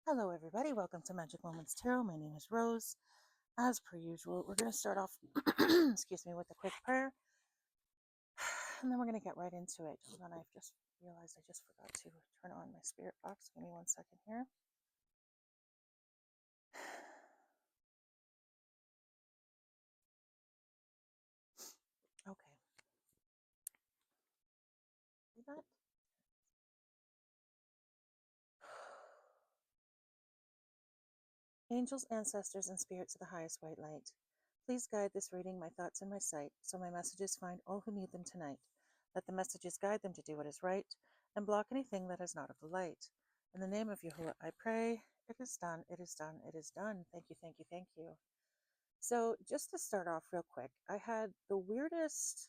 Hello, everybody. Welcome to Magic Moments Tarot. My name is Rose. As per usual, we're going to start off, excuse me, with a quick prayer, and then we're going to get right into it. Hold on, I've just realized I just forgot to turn on my spirit box. Give me 1 second here. Okay. See that? Angels, ancestors, and spirits of the highest white light, please guide this reading, my thoughts, and my sight, so my messages find all who need them tonight. Let the messages guide them to do what is right, and block anything that is not of the light. In the name of Yahuwah, I pray. It is done, it is done, it is done. Thank you, thank you, thank you. So, just to start off real quick, I had the weirdest,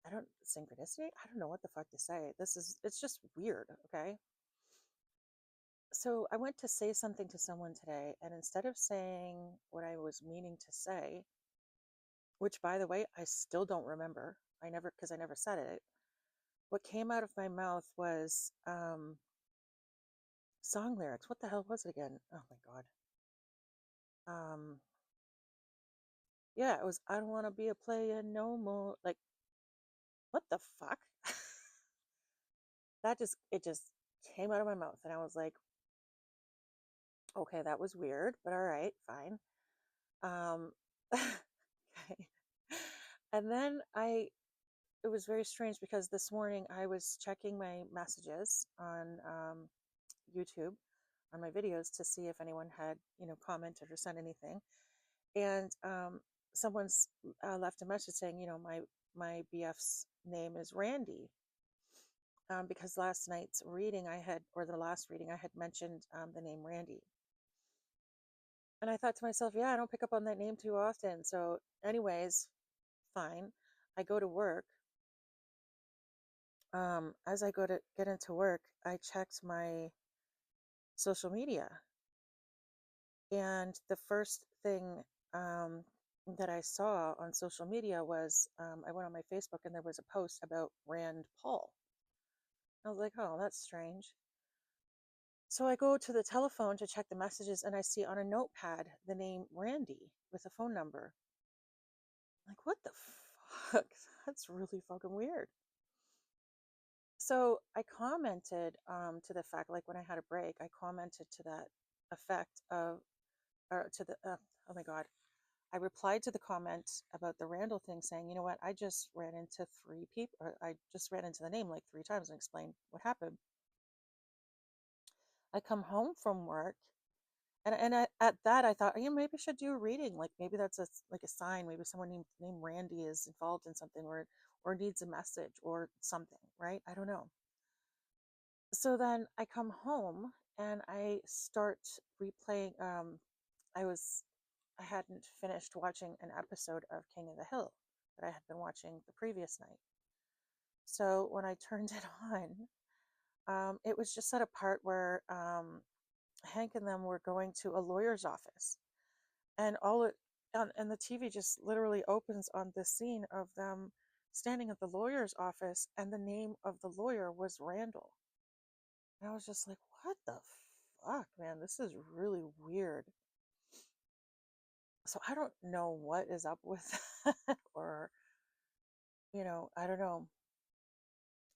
synchronicity? I don't know what the fuck to say. It's just weird, okay? So I went to say something to someone today, and instead of saying what I was meaning to say, which by the way, I still don't remember, because I never said it, what came out of my mouth was song lyrics. What the hell was it again? Oh my God. Yeah, it was, I don't want to be a player no more. Like, what the fuck? It just came out of my mouth, and I was like, okay, that was weird, but all right, fine. Okay. And then it was very strange because this morning I was checking my messages on YouTube on my videos to see if anyone had, commented or sent anything. And someone's left a message saying, my BF's name is Randy. Because last night's reading or the last reading, I had mentioned the name Randy. And I thought to myself, yeah, I don't pick up on that name too often. So, anyways, fine. I go to work. As I go to get into work, I checked my social media. And the first thing that I saw on social media was I went on my Facebook and there was a post about Rand Paul. I was like, oh, that's strange. So I go to the telephone to check the messages and I see on a notepad the name Randy with a phone number. I'm like, what the fuck? That's really fucking weird. So I commented to the fact, like when I had a break, I commented to that effect of, or to the, oh my God, I replied to the comment about the Randall thing saying, you know what, I just ran into 3 people, or I just ran into the name like 3 times and explained what happened. I come home from work at that I thought, maybe I should do a reading. Like maybe that's like a sign. Maybe someone named Randy is involved in something or needs a message or something, right? I don't know. So then I come home and I start replaying. I hadn't finished watching an episode of King of the Hill that I had been watching the previous night. So when I turned it on, it was just at a part where Hank and them were going to a lawyer's office, and and the TV just literally opens on this scene of them standing at the lawyer's office, and the name of the lawyer was Randall. And I was just like, what the fuck, man? This is really weird. So I don't know what is up with that, or, I don't know.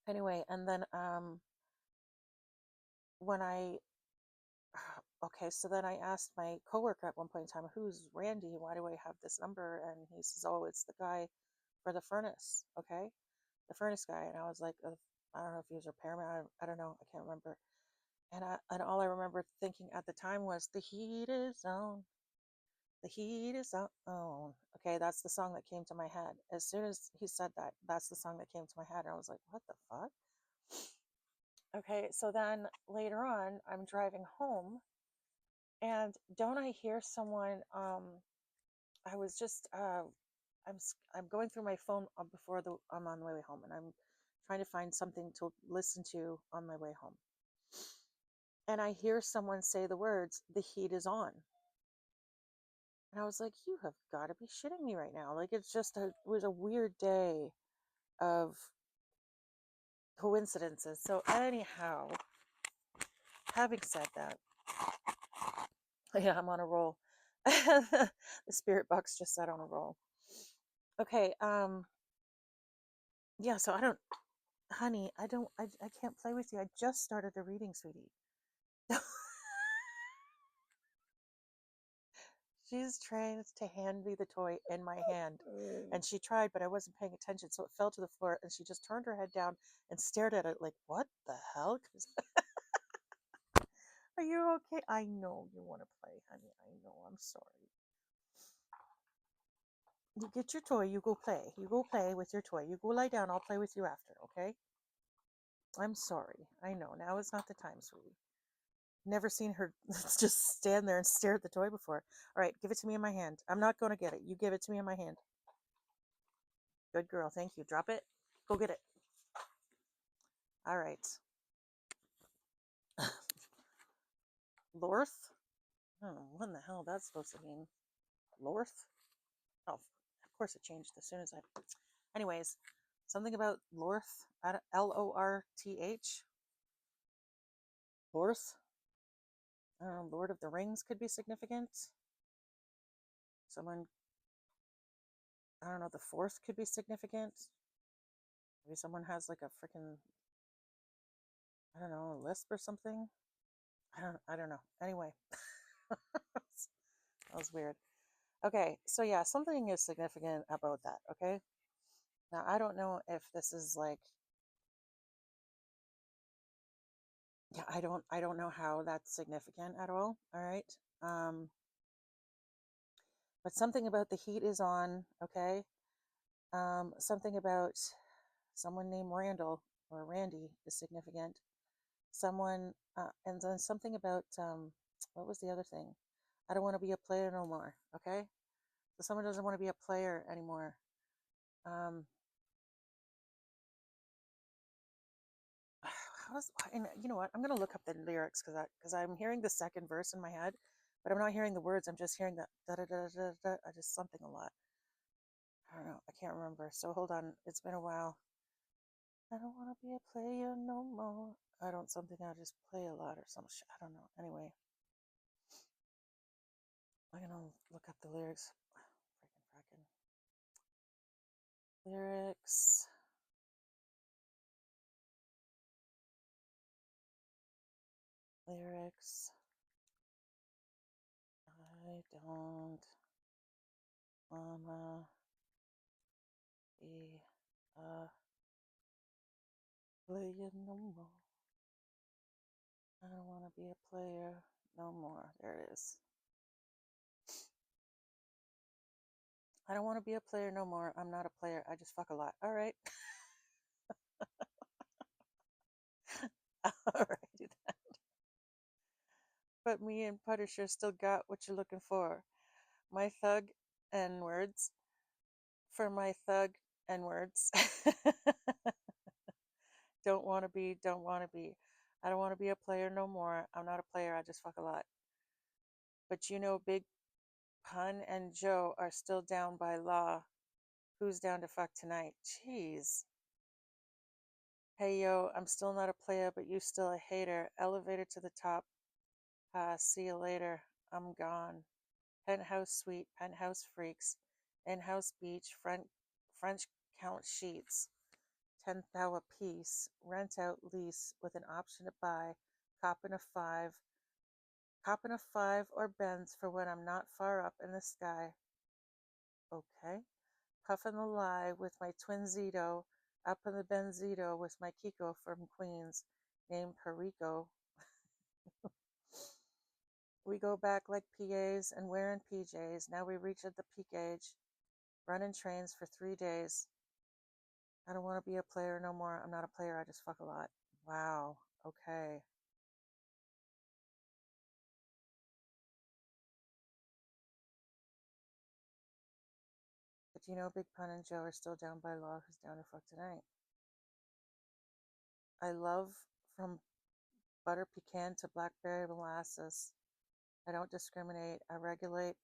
Anyway, and then when I, okay, so then I asked my coworker at one point in time, who's Randy? Why do I have this number? And he says, oh, it's the guy for the furnace, okay? The furnace guy. And I was like, I don't know if he was a repairman. I don't know. I can't remember. And all I remember thinking at the time was, the heat is on. The heat is on. Okay, that's the song that came to my head. As soon as he said that, that's the song that came to my head. And I was like, what the fuck? Okay, so then later on, I'm driving home, and don't I hear someone? I was just I'm going through my phone before I'm on my way home, and I'm trying to find something to listen to on my way home. And I hear someone say the words, "The heat is on." And I was like, you have got to be shitting me right now. Like, it was a weird day of coincidences. So anyhow, Having said that, yeah, I'm on a roll. The spirit box just sat on a roll. Okay, yeah, so I don't, honey, I can't play with you. I just started the reading, sweetie. She's trying to hand me the toy in my hand. And she tried, but I wasn't paying attention. So it fell to the floor and she just turned her head down and stared at it like, what the hell? Are you okay? I know you want to play, honey. I know. I'm sorry. You get your toy. You go play. You go play with your toy. You go lie down. I'll play with you after, okay? I'm sorry. I know. Now is not the time, sweetie. Never seen her just stand there and stare at the toy before. All right, give it to me in my hand. I'm not going to get it. You give it to me in my hand. Good girl. Thank you. Drop it. Go get it. All right. Lorth? I don't know what in the hell that's supposed to mean. Lorth? Oh, of course it changed as soon as I. Anyways, something about Lorth. Lorth. Lorth? Lord of the Rings could be significant. Someone, I don't know, the fourth could be significant. Maybe someone has like a freaking, I don't know, a lisp or something. I don't know. Anyway, that was weird. Okay, so yeah, something is significant about that. Okay, now I don't know if this is like, yeah, I don't know how that's significant at all. All right, um, but something about the heat is on. Okay, something about someone named Randall or Randy is significant. Someone, and then something about what was the other thing? I don't want to be a player no more. Okay, so someone doesn't want to be a player anymore. Um, how does, and you know what? I'm gonna look up the lyrics because I'm hearing the second verse in my head, but I'm not hearing the words. I'm just hearing that da da da da da. I just something a lot. I don't know. I can't remember. So hold on. It's been a while. I don't want to be a player no more. I don't something I just play a lot or some shit. I don't know. Anyway, I'm gonna look up the lyrics. Freaking fracking lyrics. Lyrics. I don't wanna be a player no more. I don't wanna be a player no more. There it is. I don't want to be a player no more. I'm not a player. I just fuck a lot. All right. Alrighty then. But me and Punisher still got what you're looking for. My thug N words for my thug N words. Don't want to be, don't want to be. I don't want to be a player no more. I'm not a player. I just fuck a lot. But you know, Big Pun and Joe are still down by law. Who's down to fuck tonight? Jeez. Hey yo, I'm still not a player, but you still a hater. Elevator to the top. See you later. I'm gone. Penthouse suite, penthouse freaks, in-house beach, French count sheets, 10 thou a piece, rent out lease with an option to buy, copping a five, copping a five or Benz for when I'm not far up in the sky. Okay. Puffin' the lie with my twin Zito, up in the Benzito with my Kiko from Queens, named Perico. We go back like PAs and wearing PJs. Now we reach at the peak age, running trains for 3 days. I don't want to be a player no more. I'm not a player. I just fuck a lot. Wow. Okay. But you know, Big Pun and Joe are still down by law. Who's down to fuck tonight? I love from butter pecan to blackberry molasses. I don't discriminate. I regulate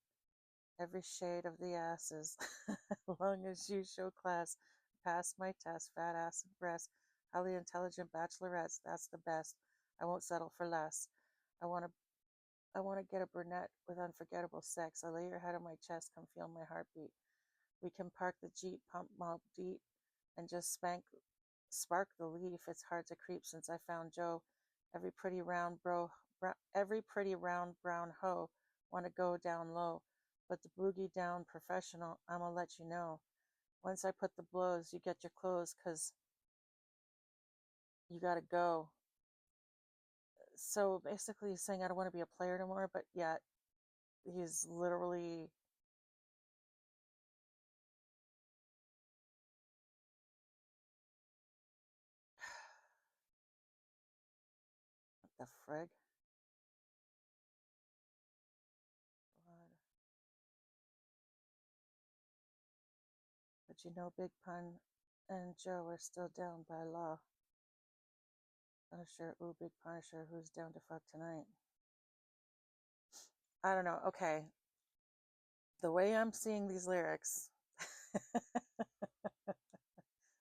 every shade of the asses. As long as you show class, pass my test, fat ass and breast, highly intelligent bachelorettes, that's the best. I won't settle for less. I want to I want to get a brunette with unforgettable sex. I lay your head on my chest, come feel my heartbeat. We can park the Jeep, pump Mob Deep, and just spark the leaf. It's hard to creep since I found Joe. Every pretty round every pretty round brown hoe want to go down low, but the boogie down professional, I'ma let you know. Once I put the blows, you get your clothes, 'cause you gotta go. So basically, he's saying I don't want to be a player anymore, but yet he's literally, what the frig? God. But you know, Big Pun and Joe are still down by law. Punisher, ooh, Big Punisher, who's down to fuck tonight? I don't know. Okay, the way I'm seeing these lyrics,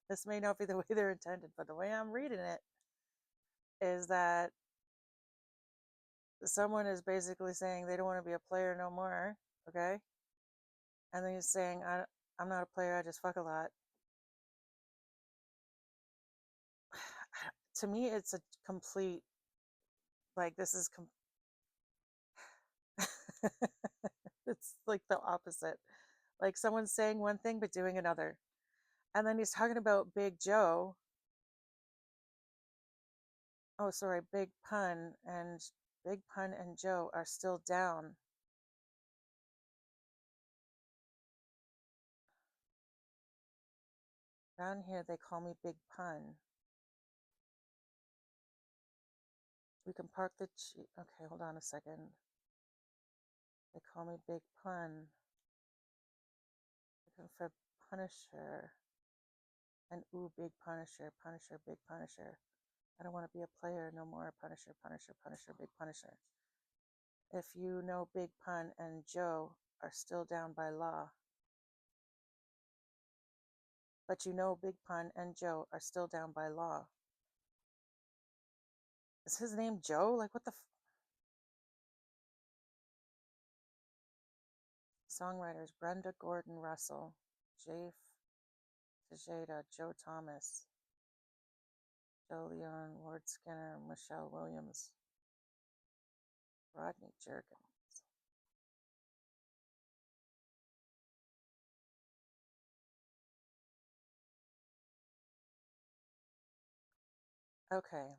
this may not be the way they're intended, but the way I'm reading it is that someone is basically saying they don't want to be a player no more, okay? And then he's saying, I'm not a player, I just fuck a lot. To me, it's a complete, like, this is, it's like the opposite. Like, someone's saying one thing but doing another. And then he's talking about Big Joe. Oh, sorry, Big Pun and Joe are still down. Down here, they call me Big Pun. We can park the okay, hold on a second. They call me Big Pun. Looking for Punisher. And ooh, Big Punisher, Punisher, Big Punisher. I don't want to be a player no more. Punisher, Punisher, Punisher, Big Punisher. If you know, Big Pun and Joe are still down by law. But you know, Big Pun and Joe are still down by law. Is his name Joe? Like, what the songwriters? Brenda Gordon Russell, Jafe Tejada, Joe Thomas, Joe Leon, Ward Skinner, Michelle Williams, Rodney Jerkins. Okay.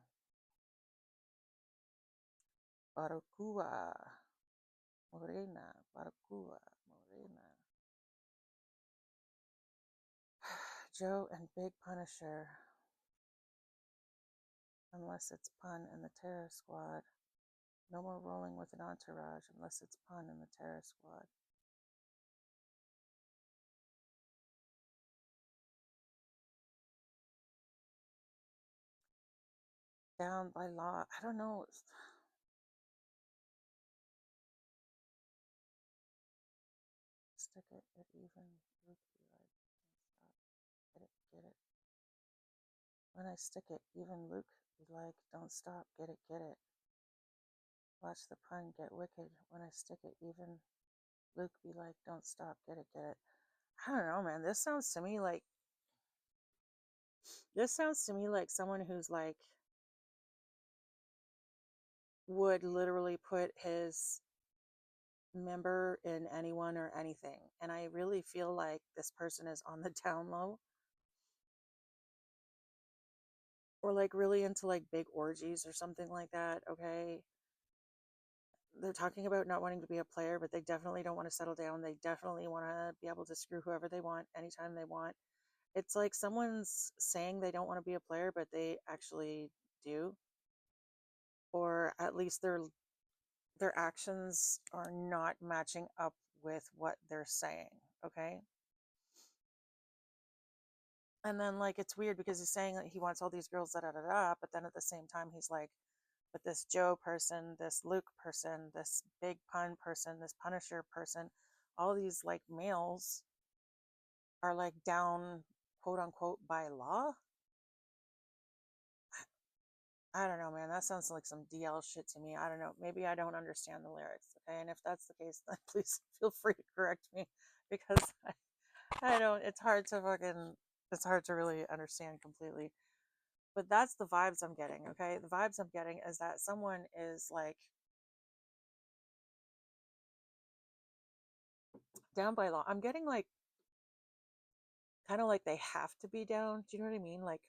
Baracua Morena, Baracua Morena. Joe and Big Punisher. Unless it's Pun and the Terror Squad. No more rolling with an entourage unless it's Pun and the Terror Squad. Down by law. I don't know. Stick it at even. Luke be like, stop. Get it. When I stick it, even Luke be like, don't stop. Get it. Watch the pun get wicked. When I stick it, even Luke be like, don't stop. Get it. I don't know, man. This sounds to me like someone who's like, would literally put his member in anyone or anything. And I really feel like this person is on the down low, or like really into like big orgies or something like that. Okay. They're talking about not wanting to be a player, but they definitely don't want to settle down. They definitely want to be able to screw whoever they want anytime they want. It's like someone's saying they don't want to be a player, but they actually do. Or at least their actions are not matching up with what they're saying. Okay. And then like it's weird because he's saying that he wants all these girls, da da da da, but then at the same time he's like, but this Joe person, this Luke person, this Big Pun person, this Punisher person, all these like males are like down, quote unquote, by law. I don't know, man. That sounds like some DL shit to me. I don't know. Maybe I don't understand the lyrics. Okay. And if that's the case, then please feel free to correct me because I don't, it's hard to really understand completely. But that's the vibes I'm getting. Okay. The vibes I'm getting is that someone is like down by law. I'm getting like, kind of like they have to be down. Do you know what I mean? Like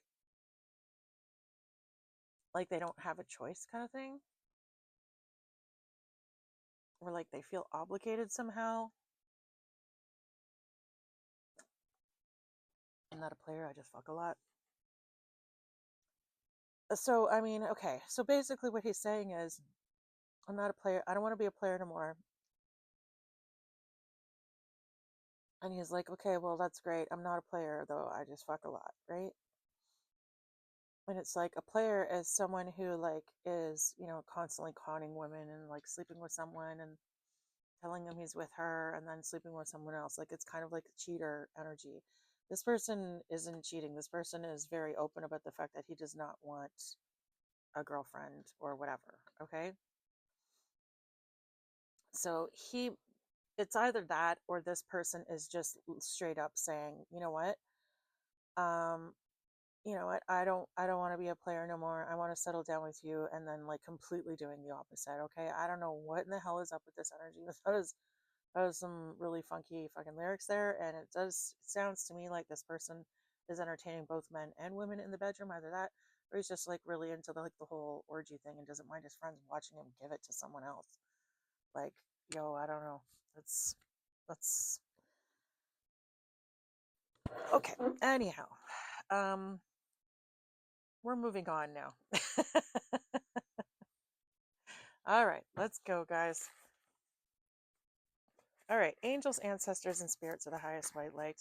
they don't have a choice kind of thing. Or like they feel obligated somehow. I'm not a player. I just fuck a lot. So, I mean, okay. So basically, what he's saying is, I'm not a player. I don't want to be a player anymore. And he's like, okay, well, that's great. I'm not a player, though. I just fuck a lot, right? And it's like a player is someone who, like, is, constantly conning women and, like, sleeping with someone and telling him he's with her and then sleeping with someone else. Like, it's kind of like a cheater energy. This person isn't cheating. This person is very open about the fact that he does not want a girlfriend or whatever, okay? So it's either that or this person is just straight up saying, um what, I don't want to be a player no more. I want to settle down with you, and then like completely doing the opposite. Okay, I don't know what in the hell is up with this energy. That was some really funky fucking lyrics there, and it sounds to me like this person is entertaining both men and women in the bedroom, either that or he's just like really into the whole orgy thing and doesn't mind his friends watching him give it to someone else. Like, yo, I don't know. That's okay. Anyhow, um, we're moving on now. All right, let's go, guys. All right, angels, ancestors, and spirits of the highest white light,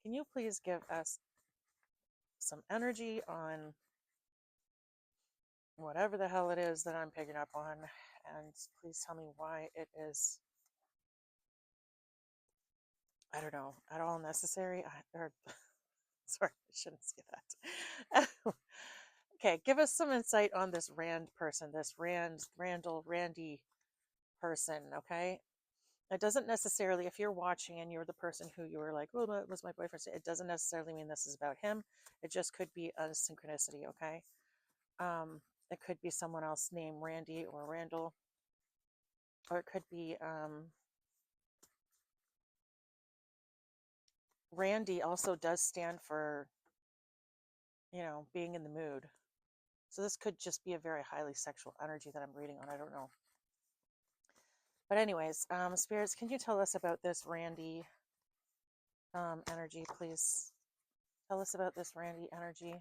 can you please give us some energy on whatever the hell it is that I'm picking up on? And please tell me why it is, I don't know, at all necessary. Or, sorry, I shouldn't say that. Okay, give us some insight on this Rand person, this Randy person, okay? It doesn't necessarily, if you're watching and you're the person who you were like, oh, that was my boyfriend, it doesn't necessarily mean this is about him. It just could be a synchronicity, okay? It could be someone else named Randy or Randall, or it could be Randy also does stand for, being in the mood. So this could just be a very highly sexual energy that I'm reading on. I don't know. But anyways, spirits, can you tell us about this Randy energy, please? Tell us about this Randy energy.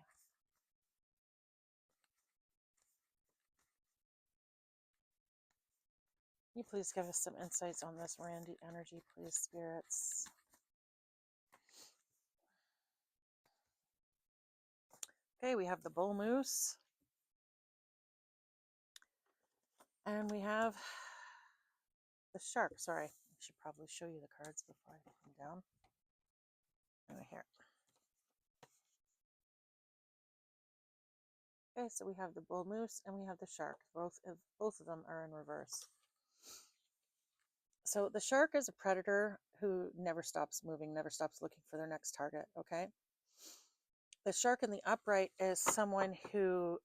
Can you please give us some insights on this Randy energy, please, spirits? Okay, we have the bull moose. And we have the shark. Sorry, I should probably show you the cards before I put them down. Over here. Okay, so we have the bull moose and we have the shark. Both of them are in reverse. So the shark is a predator who never stops moving, never stops looking for their next target. Okay. The shark in the upright is someone who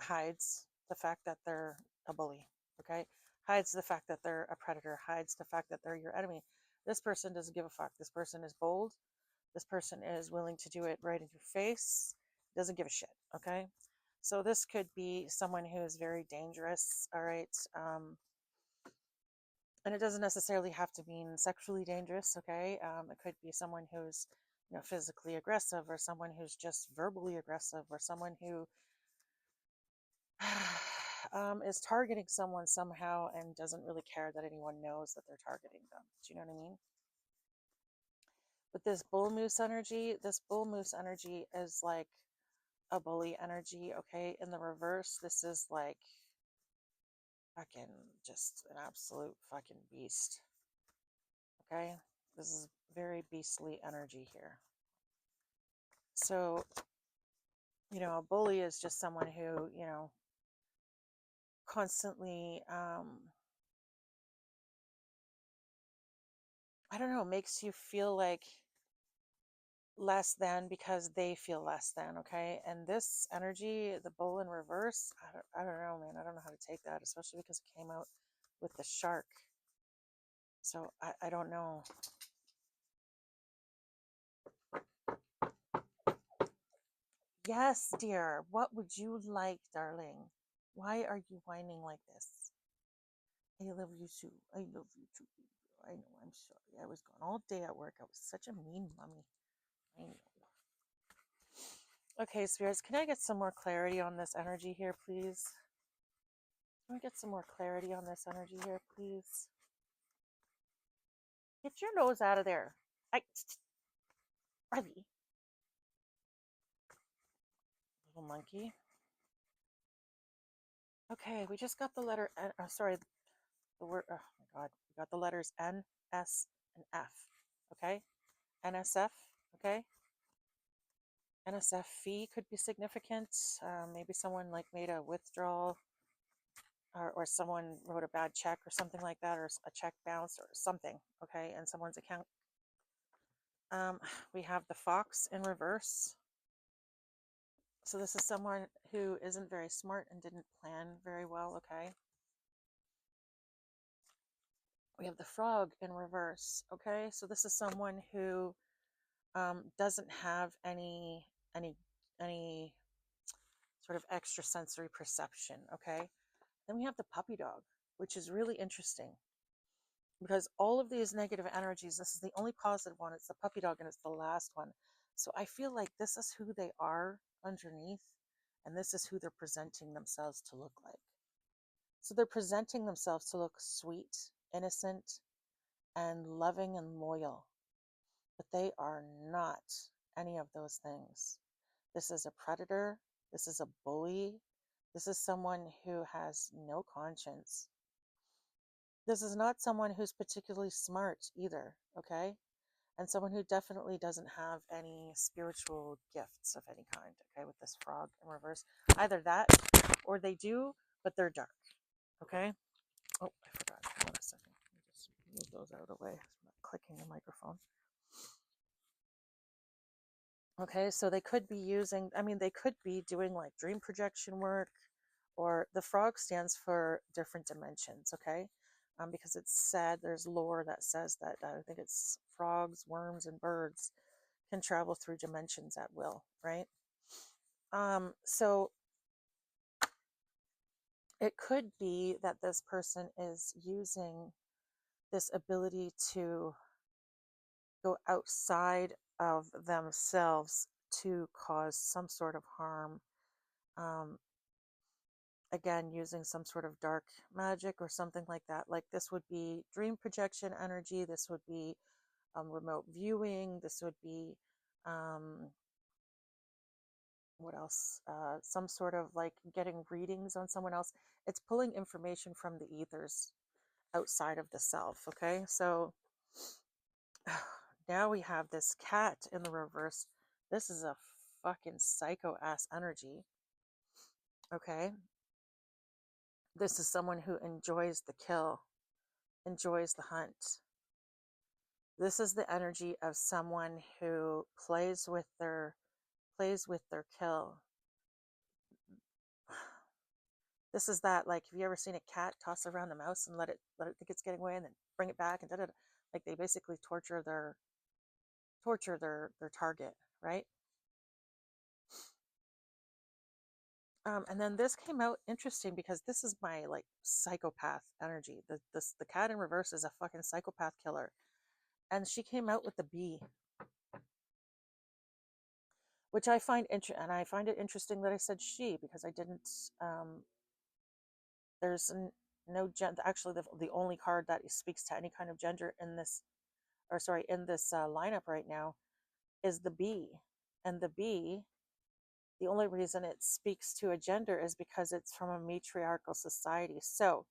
hides the fact that they're a bully. Okay. Hides the fact that they're a predator, hides the fact that they're your enemy. This person doesn't give a fuck. This person is bold. This person is willing to do it right in your face. Doesn't give a shit. Okay. So this could be someone who is very dangerous. All right. And it doesn't necessarily have to mean sexually dangerous. Okay. It could be someone who's, physically aggressive, or someone who's just verbally aggressive, or someone who is targeting someone somehow and doesn't really care that anyone knows that they're targeting them. Do you know what I mean? But this bull moose energy is like a bully energy. Okay. In the reverse, this is like fucking just an absolute fucking beast. Okay. This is very beastly energy here. So You know, a bully is just someone who, you know, constantly, I don't know, makes you feel like less than because they feel less than. Okay. And this energy, the bull in reverse, I don't know, man. I don't know how to take that, especially because it came out with the shark. So I don't know. Yes, dear. What would you like, darling? Why are you whining like this? I love you too. I love you too. I know. I'm sorry. I was gone all day at work. I was such a mean mummy. I know. Okay, spirits, can I get some more clarity on this energy here, please? Can I get some more clarity on this energy here, please? Get your nose out of there. Riley. Little monkey. Okay, we just got the letter N. Sorry, the word. Oh my God. We got the letters N, S, and F. Okay? NSF. Okay? NSF fee could be significant. Maybe someone like made a withdrawal, or someone wrote a bad check or something like that, or a check bounced or something. Okay? In someone's account. We have the fox in reverse. So this is someone who isn't very smart and didn't plan very well. Okay. We have the frog in reverse. Okay. So this is someone who doesn't have any sort of extrasensory perception. Okay. Then we have the puppy dog, which is really interesting because all of these negative energies, this is the only positive one. It's the puppy dog and it's the last one. So I feel like this is who they are underneath, and this is who they're presenting themselves to look like. So they're presenting themselves to look sweet, innocent, and loving and loyal, but they are not any of those things. This is a predator. This is a bully. This is someone who has no conscience. This is not someone who's particularly smart either, okay? And someone who definitely doesn't have any spiritual gifts of any kind, okay, with this frog in reverse. Either that or they do, but they're dark, okay? Oh, I forgot. Hold on a second. Let me just move those out of the way. I'm not clicking the microphone. Okay, so they could be using, I mean, they could be doing like dream projection work, or the frog stands for different dimensions, okay? Because it's said, there's lore that says that I think it's frogs, worms, and birds can travel through dimensions at will, right? So it could be that this person is using this ability to go outside of themselves to cause some sort of harm. Um, again, using some sort of dark magic or something like that. Like this would be dream projection energy. This would be remote viewing. This would be what else? Some sort of like getting readings on someone else. It's pulling information from the ethers outside of the self. Okay, so now we have this cat in the reverse. This is a fucking psycho ass energy. Okay, this is someone who enjoys the kill, enjoys the hunt. This is the energy of someone who plays with their kill. This is that, like, have you ever seen a cat toss around a mouse and let it think it's getting away and then bring it back and da da da? Like they basically torture their target, right? And then this came out interesting because this is my like psychopath energy. The cat in reverse is a fucking psychopath killer, and she came out with the bee, which I find and I find it interesting that I said she because I didn't. There's no gender. Actually, the only card that speaks to any kind of gender in this, or sorry, in this lineup right now, is the bee, and the bee. The only reason it speaks to a gender is because it's from a matriarchal society. So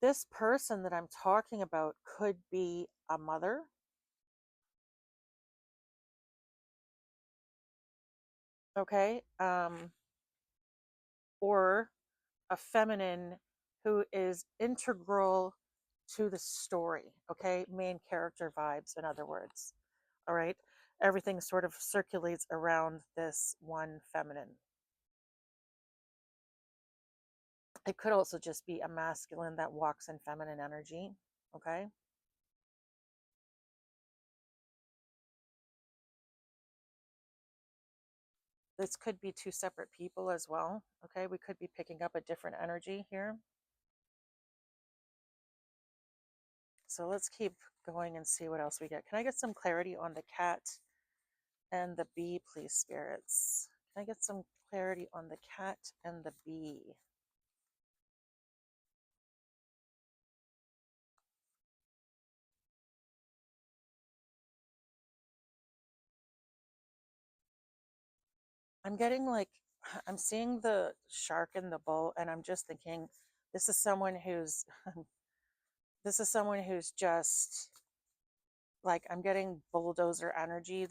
this person that I'm talking about could be a mother, okay? Or a feminine who is integral to the story, okay? Main character vibes, in other words, all right? Everything sort of circulates around this one feminine. It could also just be a masculine that walks in feminine energy, okay? This could be two separate people as well, okay? We could be picking up a different energy here. So let's keep going and see what else we get. Can I get some clarity on the cat and the bee, please, spirits? Can I get some clarity on the cat and the bee? I'm getting like, I'm seeing the shark and the bull, and I'm just thinking, this is someone who's, this is someone who's just like, I'm getting bulldozer energy.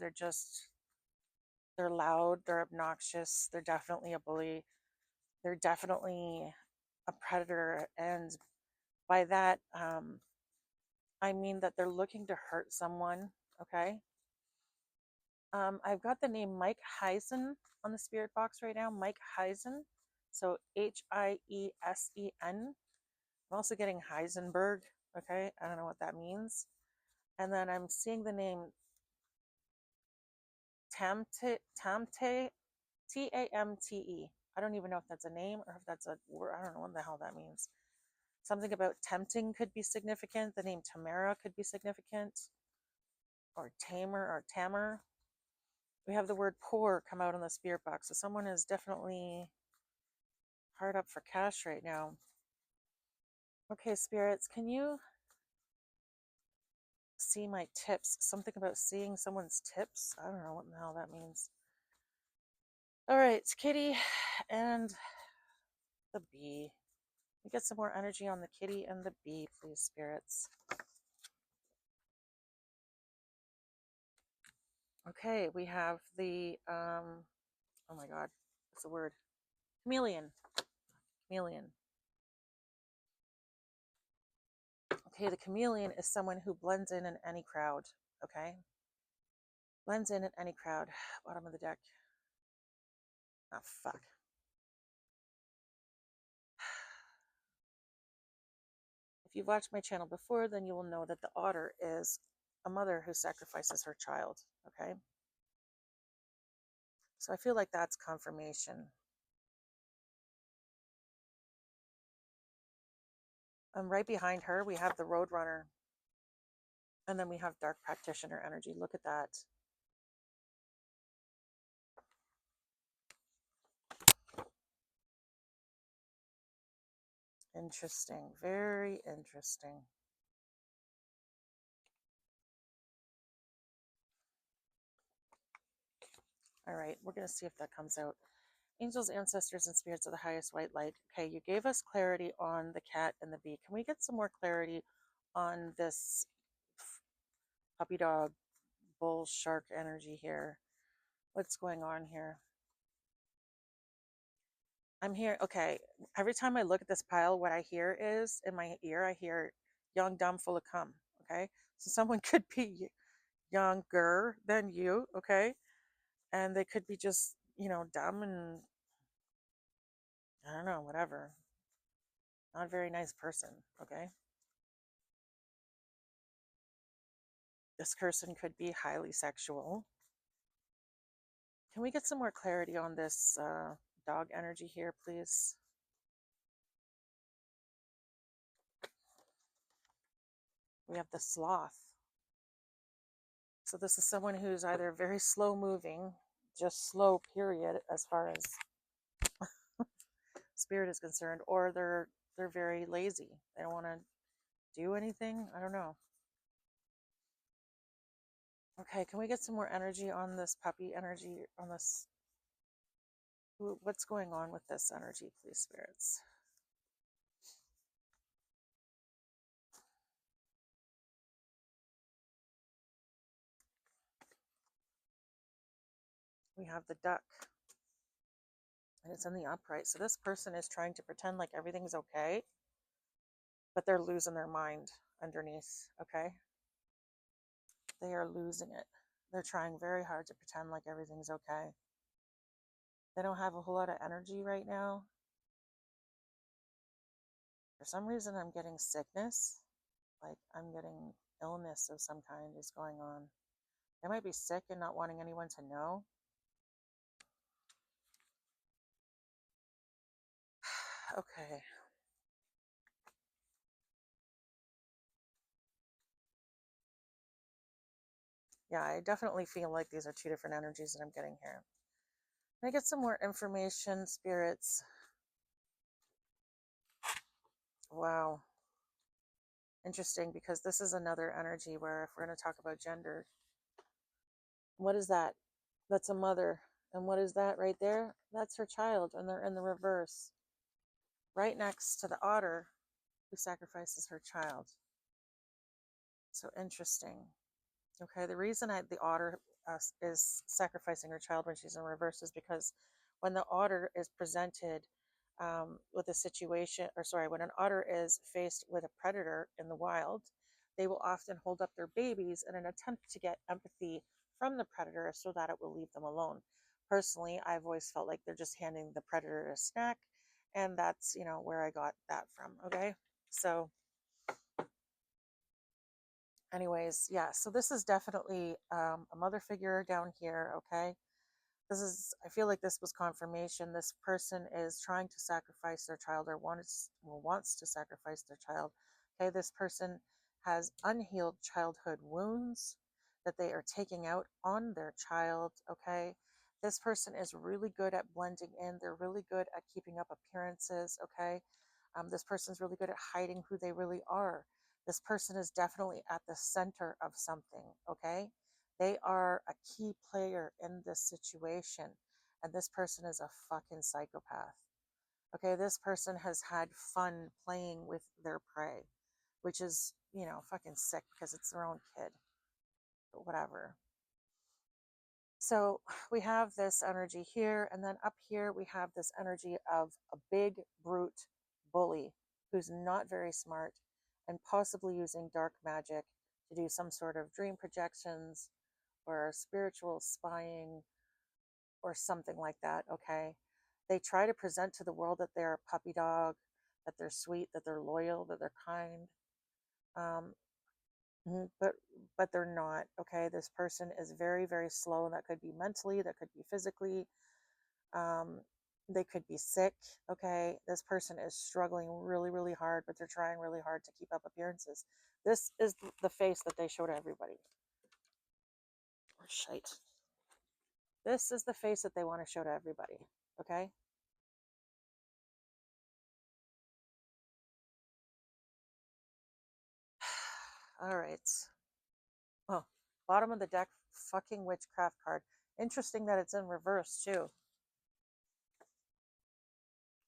They're loud, they're obnoxious, they're definitely a bully, they're definitely a predator. And by that, I mean that they're looking to hurt someone, okay? I've got the name Mike Heisen on the spirit box right now, Mike Heisen. So Hiesen. I'm also getting Heisenberg, okay? I don't know what that means. And then I'm seeing the name Tamte, Tamte. I don't even know if that's a name or if that's a word. I don't know what the hell that means. Something about tempting could be significant. The name Tamara could be significant, or Tamer or Tamer. We have the word poor come out on the spirit box. So someone is definitely hard up for cash right now. Okay, spirits, can you see my tips? Something about seeing someone's tips. I don't know what the hell that means. All right, it's Kitty and the bee. We get some more energy on the kitty and the bee, please, spirits. Okay, we have the oh my god, what's the word? Chameleon. Chameleon. Okay, the chameleon is someone who blends in any crowd. Okay, blends in any crowd. Bottom of the deck. Oh fuck. If you've watched my channel before, then you will know that the otter is a mother who sacrifices her child. Okay, so I feel like that's confirmation. Right behind her, we have the Roadrunner, and then we have Dark Practitioner energy. Look at that. Interesting. Very interesting. All right, we're going to see if that comes out. Angels, ancestors, and spirits of the highest white light. Okay, you gave us clarity on the cat and the bee. Can we get some more clarity on this puppy dog bull shark energy here? What's going on here? I'm here. Okay, every time I look at this pile, what I hear is in my ear, I hear young, dumb, full of cum. Okay, so someone could be younger than you. Okay, and they could be just, dumb and I don't know, whatever. Not a very nice person. Okay, this person could be highly sexual. Can we get some more clarity on this dog energy here, please? We have the sloth. So this is someone who's either very slow moving, just slow, period, as far as spirit is concerned, or they're very lazy. They don't want to do anything. I don't know. Okay, can we get some more energy on this puppy energy, on this? What's going on with this energy, please, spirits? We have the duck. and it's in the upright. So this person is trying to pretend like everything's okay, but they're losing their mind underneath, okay? They are losing it. They're trying very hard to pretend like everything's okay. They don't have a whole lot of energy right now. For some reason, I'm getting sickness. Like I'm getting illness of some kind is going on. They might be sick and not wanting anyone to know. Okay. Yeah, I definitely feel like these are two different energies that I'm getting here. Can I get some more information, spirits? Wow. Interesting, because this is another energy where if we're going to talk about gender, what is that? That's a mother. And what is that right there? That's her child, and they're in the reverse, right next to the otter who sacrifices her child. So interesting. Okay, the reason the otter is sacrificing her child when she's in reverse is because when the otter is presented with a situation, or sorry, when an otter is faced with a predator in the wild, they will often hold up their babies in an attempt to get empathy from the predator so that it will leave them alone. Personally, I've always felt like they're just handing the predator a snack, and that's, where I got that from. Okay, so anyways, yeah, so this is definitely a mother figure down here. Okay, I feel like this was confirmation. This person is trying to sacrifice their child, or wants to sacrifice their child. Okay, this person has unhealed childhood wounds that they are taking out on their child. Okay, this person is really good at blending in. They're really good at keeping up appearances. Okay, this person's really good at hiding who they really are. This person is definitely at the center of something. Okay, they are a key player in this situation. And this person is a fucking psychopath. Okay, this person has had fun playing with their prey, which is, fucking sick because it's their own kid. But whatever. So we have this energy here, and then up here we have this energy of a big brute bully who's not very smart and possibly using dark magic to do some sort of dream projections or spiritual spying or something like that. Okay, they try to present to the world that they're a puppy dog, that they're sweet, that they're loyal, that they're kind, um, but they're not. Okay, this person is very, very slow, and that could be mentally, that could be physically, um, they could be sick. Okay, this person is struggling really, really hard, but they're trying really hard to keep up appearances. This is the face that they show to everybody. Oh, shite. This is the face that they want to show to everybody. Okay, all right. Oh, bottom of the deck, fucking witchcraft card. Interesting that it's in reverse too.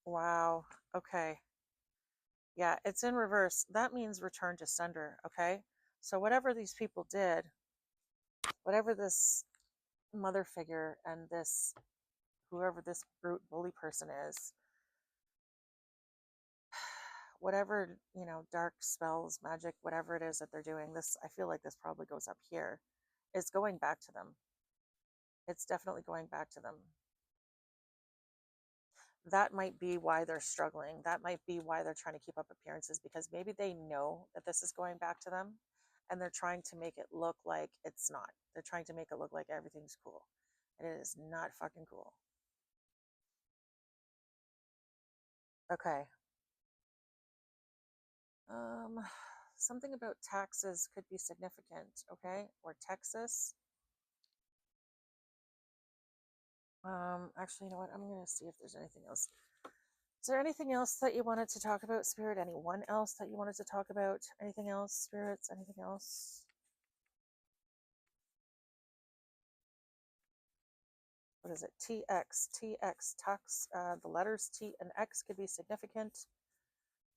Wow. Okay. Yeah, it's in reverse. That means return to sender. Okay. So whatever these people did, whatever this mother figure and this whoever this brute bully person is, whatever, dark spells, magic, whatever it is that they're doing, this, I feel like this probably goes up here. It's going back to them. It's definitely going back to them. That might be why they're struggling. That might be why they're trying to keep up appearances, because maybe they know that this is going back to them and they're trying to make it look like it's not. They're trying to make it look like everything's cool. And it is not fucking cool. Okay. Um, something about taxes could be significant, okay? Or Texas. Actually, you know what? I'm gonna see if there's anything else. Is there anything else that you wanted to talk about, Spirit? Anyone else that you wanted to talk about? Anything else, Spirits? Anything else? What is it? TX, tux. The letters T and X could be significant.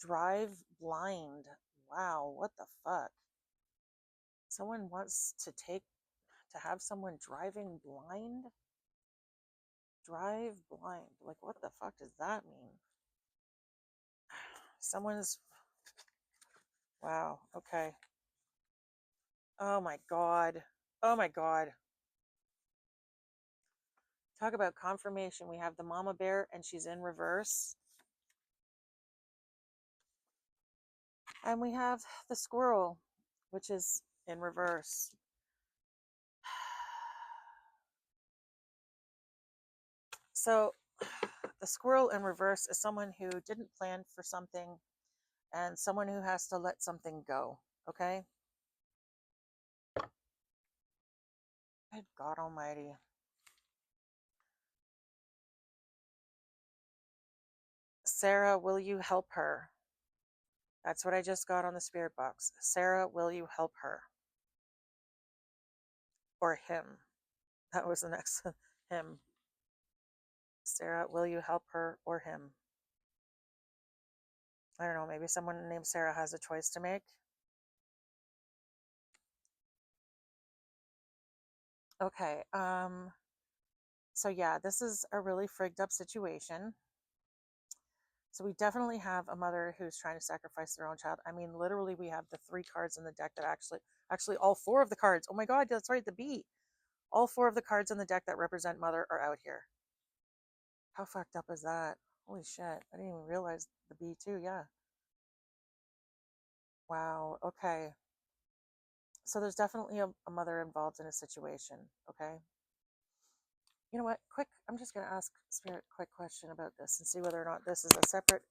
Drive blind. Wow, what the fuck? Someone wants to have someone driving blind? Drive blind. Like, what the fuck does that mean? Someone's... Wow. Okay. Oh my God. Oh my God. Talk about confirmation. We have the mama bear and she's in reverse. And we have the squirrel, which is in reverse. So the squirrel in reverse is someone who didn't plan for something and someone who has to let something go. Okay? Good God Almighty. Sarah, will you help her? That's what I just got on the spirit box. Sarah, will you help her? Or him. That was the next him. Sarah, will you help her or him? I don't know, maybe someone named Sarah has a choice to make. Okay, so yeah, this is a really frigged up situation. So we definitely have a mother who's trying to sacrifice their own child. I mean, literally we have the 3 cards in the deck that actually all 4 of the cards. Oh my God, that's right, the bee. All 4 of the cards in the deck that represent mother are out here. How fucked up is that? Holy shit, I didn't even realize the bee too, yeah. Wow, okay. So there's definitely a mother involved in a situation, okay? You know what? I'm just going to ask Spirit a quick question about this and see whether or not this is a separate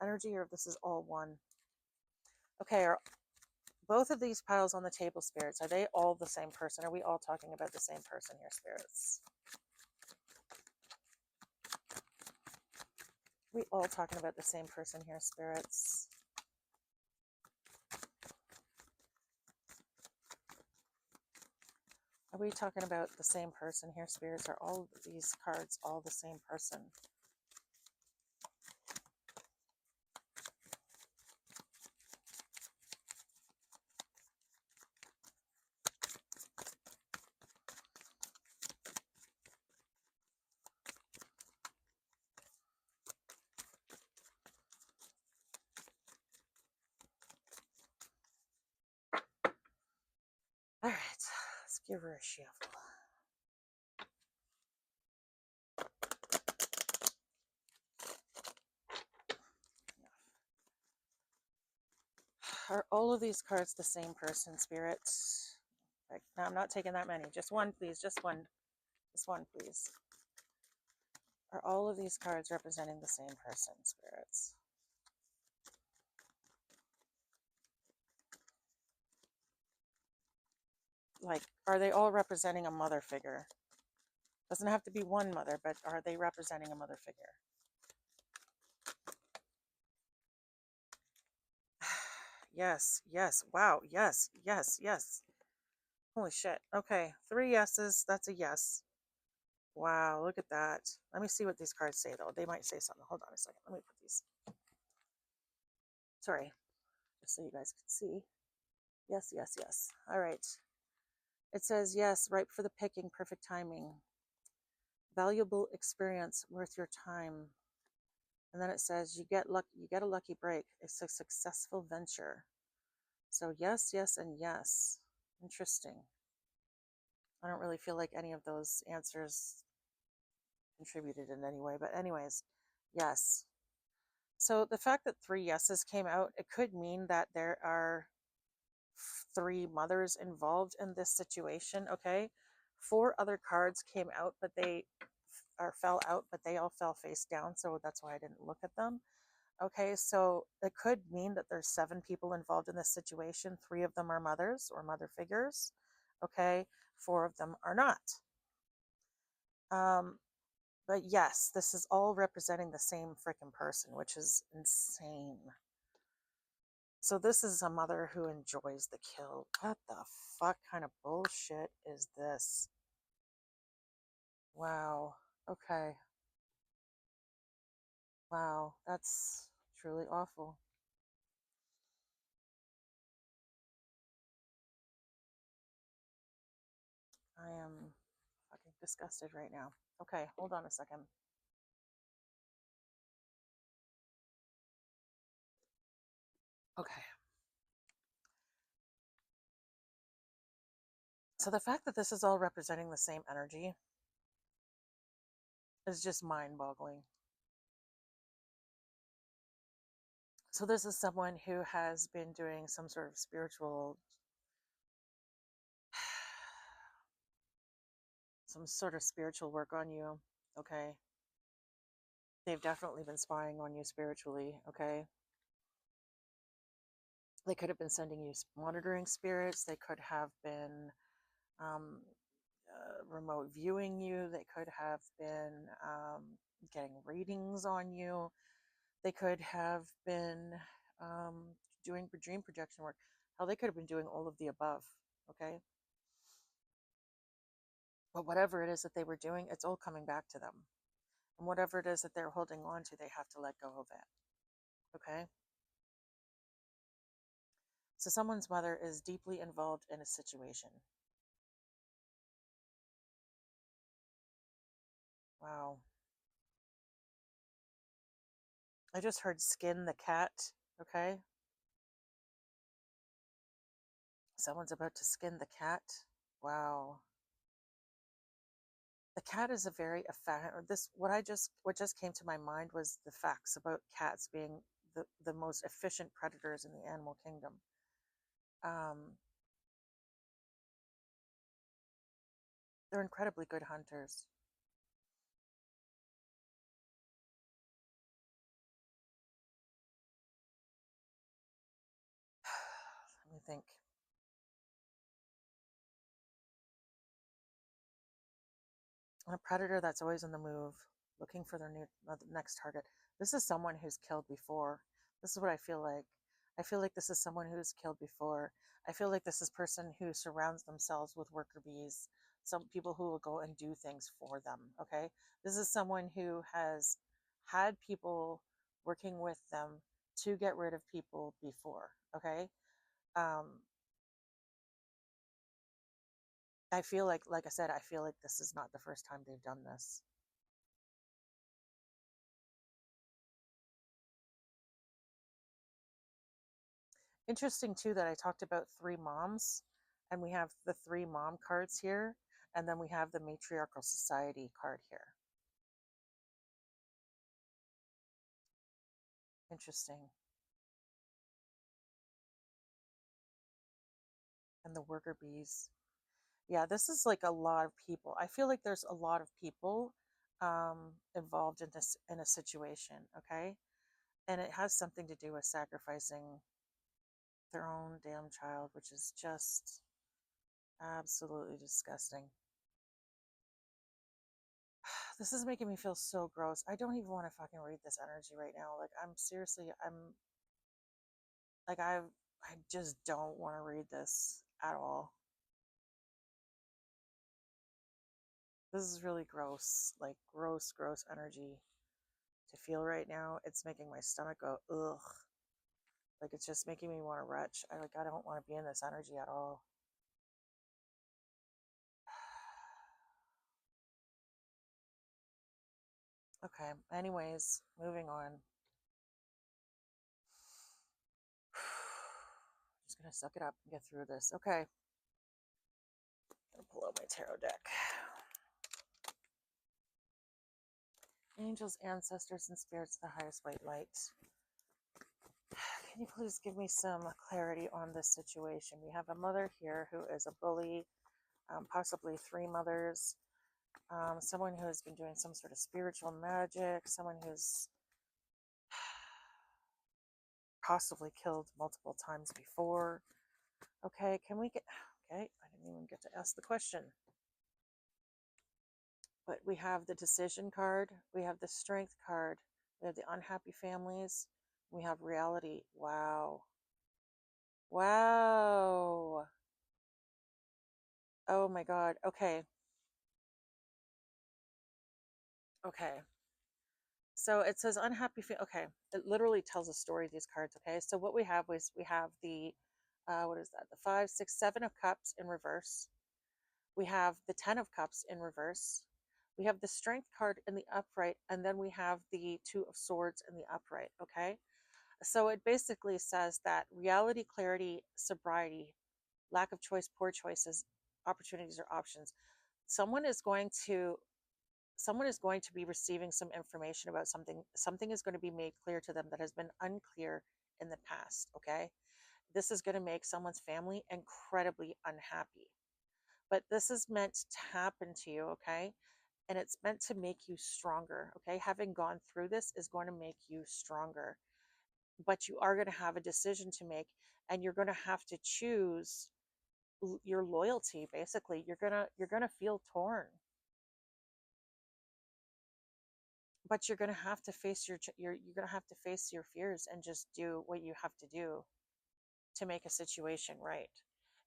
energy or if this is all one. Okay, are both of these piles on the table, Spirits, are they all the same person? Are we all talking about the same person here, Spirits? Are we all talking about the same person here, Spirits? Are we talking about the same person here, Spirits? Are all of these cards all the same person? All right, let's give her a shuffle. Are all of these cards the same person, Spirit? Like, no, I'm not taking that many. Just one, please. Just one. Just one, please. Are all of these cards representing the same person, Spirits? Like, are they all representing a mother figure? Doesn't have to be one mother, but are they representing a mother figure? Yes, yes. Wow. Yes, yes, yes. Holy shit. Okay. 3 yeses. That's a yes. Wow. Look at that. Let me see what these cards say, though. They might say something. Hold on a second. Let me put these. Sorry. Just so you guys can see. Yes, yes, yes. All right. It says, yes, ripe for the picking, perfect timing. Valuable experience worth your time. And then it says, you get a lucky break. It's a successful venture. So yes, yes, and yes. Interesting. I don't really feel like any of those answers contributed in any way. But anyways, yes. So the fact that 3 yeses came out, it could mean that there are 3 mothers involved in this situation. Okay. 4 other cards came out, but they fell out, but they all fell face down. So that's why I didn't look at them. Okay, so it could mean that there's 7 people involved in this situation. 3 of them are mothers or mother figures. Okay, 4 of them are not. But yes, this is all representing the same freaking person, which is insane. So this is a mother who enjoys the kill. What the fuck kind of bullshit is this? Wow. Okay. Wow, that's truly awful. I am fucking disgusted right now. Okay, hold on a second. Okay. So the fact that this is all representing the same energy is just mind-boggling. So this is someone who has been doing some sort of spiritual, some sort of spiritual work on you, okay? They've definitely been spying on you spiritually, okay? They could have been sending you monitoring spirits. They could have been um, remote viewing you. They could have been getting readings on you. They could have been um, doing dream projection work. Hell, they could have been doing all of the above, okay? But whatever it is that they were doing, it's all coming back to them. And whatever it is that they're holding on to, they have to let go of it, okay? So someone's mother is deeply involved in a situation. Wow. I just heard skin the cat, okay? Someone's about to skin the cat. Wow. The cat is a very or this what just came to my mind was the facts about cats being the most efficient predators in the animal kingdom. Um, they're incredibly good hunters. Let me think. And a predator that's always on the move, looking for their next target. This is someone who's killed before. This is what I feel like. I feel like this is someone who's killed before. I feel like this is a person who surrounds themselves with worker bees, some people who will go and do things for them. Okay. This is someone who has had people working with them to get rid of people before. Okay. Um, I feel like I said, I feel like this is not the first time they've done this. Interesting too that I talked about three moms, and we have the three mom cards here, and then we have the matriarchal society card here. Interesting. And the worker bees. Yeah, this is like a lot of people. I feel like there's a lot of people involved in this in a situation, okay? And it has something to do with sacrificing their own damn child, which is just absolutely disgusting. This is making me feel so gross. I don't even want to fucking read this energy right now. Like I'm seriously, I'm like I just don't want to read this at all. This is really gross, like gross energy to feel right now. It's making my stomach go ugh. Like it's just making me want to retch. I don't want to be in this energy at all. Okay. Anyways, moving on. Just gonna suck it up and get through this. Okay. Gonna pull out my tarot deck. Angels, ancestors, and spirits, the highest white light. Can you please give me some clarity on this situation? We have a mother here who is a bully, possibly three mothers, someone who has been doing some sort of spiritual magic, someone who's possibly killed multiple times before. Okay, can we get, okay, I didn't even get to ask the question. But we have the decision card, we have the strength card, we have the unhappy families, we have reality. Wow. Wow. Oh my God. Okay. Okay. So it says unhappy. Okay. It literally tells a story, these cards. Okay. So what we have was we have the, what is that? The 5, 6, 7 of cups in reverse. We have the Ten of Cups in reverse. We have the Strength card in the upright, and then we have the Two of Swords in the upright. Okay. So it basically says that reality, clarity, sobriety, lack of choice, poor choices, opportunities, or options. Someone is going to someone is going to be receiving some information about something is going to be made clear to them that has been unclear in the past. Okay, this is going to make someone's family incredibly unhappy, but this is meant to happen to you. Okay, and it's meant to make you stronger. Okay, having gone through this is going to make you stronger, but you are going to have a decision to make, and you're going to have to choose your loyalty. Basically, you're going to feel torn, but you're going to have to face you're going to have to face your fears and just do what you have to do to make a situation right.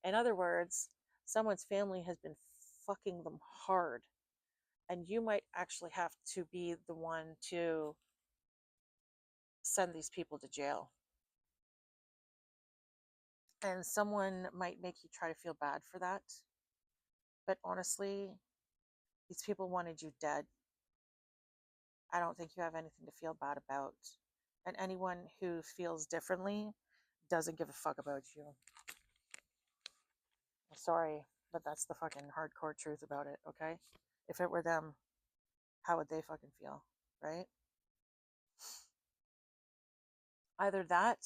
In other words, someone's family has been fucking them hard, and you might actually have to be the one to send these people to jail. And someone might make you try to feel bad for that, but honestly, these people wanted you dead. I don't think you have anything to feel bad about. And anyone who feels differently doesn't give a fuck about you. I'm sorry, but that's the fucking hardcore truth about it, okay? If it were them, how would they fucking feel, right? Either that,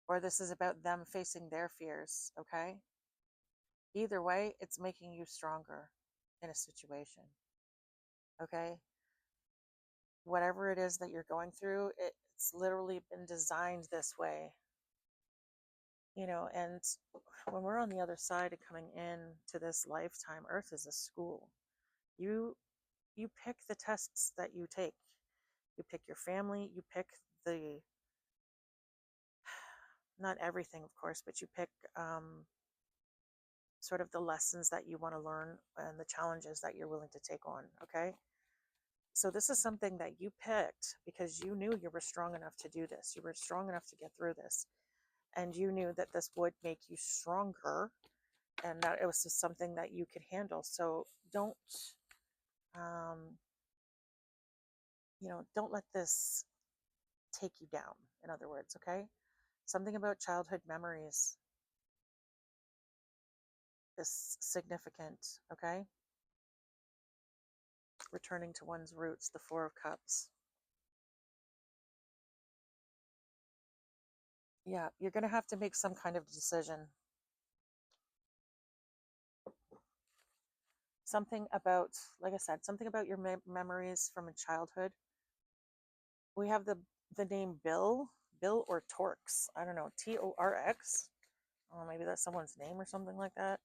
or this is about them facing their fears, okay? Either way, it's making you stronger in a situation, okay? Whatever it is that you're going through, it's literally been designed this way, and when we're on the other side of coming in to this lifetime, Earth is a school. You you pick the tests that you take. You pick your family, you pick the not everything, of course, but you pick sort of the lessons that you want to learn and the challenges that you're willing to take on. Okay, so this is something that you picked because you knew you were strong enough to do this. You were strong enough to get through this, and you knew that this would make you stronger, and that it was just something that you could handle. So um, don't let this take you down. In other words, okay, something about childhood memories is significant. Okay, returning to one's roots, the Four of Cups. Yeah, you're going to have to make some kind of decision. Something about, like I said, something about your memories from a childhood. We have the name Bill or Torx. I don't know, Torx. Oh, maybe that's someone's name or something like that.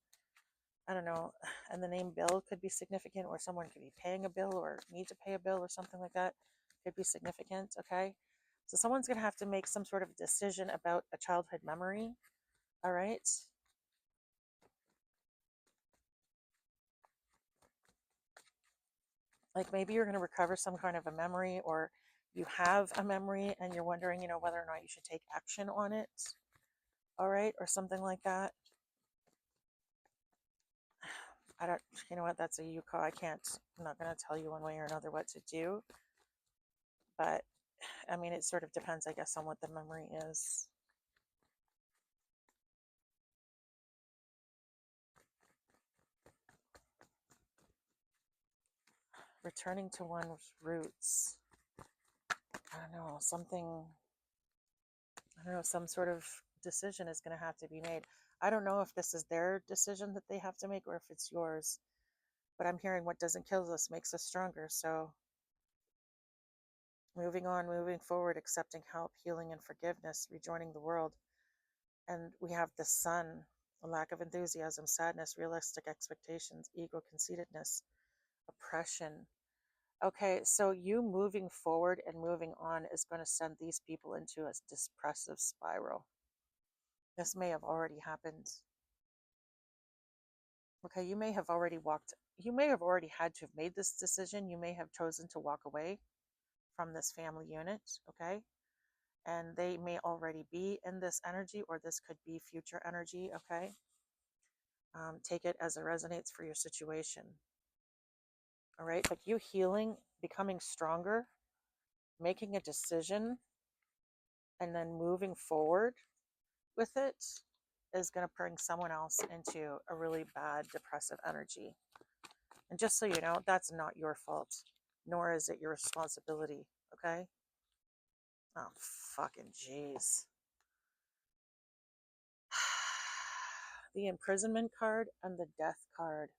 I don't know. And the name Bill could be significant, or someone could be paying a bill or need to pay a bill or something like that. Could be significant. Okay. So someone's going to have to make some sort of decision about a childhood memory. All right. Like maybe you're going to recover some kind of a memory, or you have a memory and you're wondering, whether or not you should take action on it. All right. Or something like that. I don't, you know what? That's a you call. I'm not going to tell you one way or another what to do. But I mean, it sort of depends, I guess, on what the memory is. Returning to one's roots. I don't know, some sort of decision is going to have to be made. I don't know if this is their decision that they have to make or if it's yours, but I'm hearing what doesn't kill us makes us stronger. So moving on, moving forward, accepting help, healing, and forgiveness, rejoining the world. And we have the Sun, a lack of enthusiasm, sadness, realistic expectations, ego, conceitedness, oppression. Okay, so you moving forward and moving on is going to send these people into a depressive spiral. This may have already happened. Okay, you may have already had to have made this decision. You may have chosen to walk away from this family unit, okay? And they may already be in this energy, or this could be future energy, okay? Take it as it resonates for your situation. All right. But you healing, becoming stronger, making a decision, and then moving forward with it is going to bring someone else into a really bad depressive energy. And just so you know, that's not your fault, nor is it your responsibility. Okay. Oh, fucking jeez. The imprisonment card and the death card.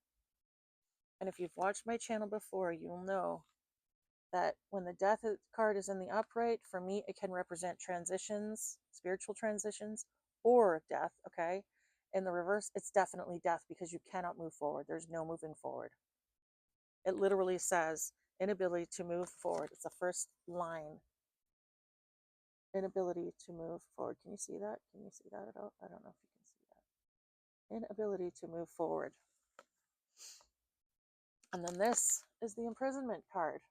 And if you've watched my channel before, you'll know that when the death card is in the upright, for me, it can represent transitions, spiritual transitions, or death, okay? In the reverse, it's definitely death because you cannot move forward. There's no moving forward. It literally says inability to move forward. It's the first line. Inability to move forward. Can you see that? Can you see that at all? I don't know if you can see that. Inability to move forward. And then this is the imprisonment card.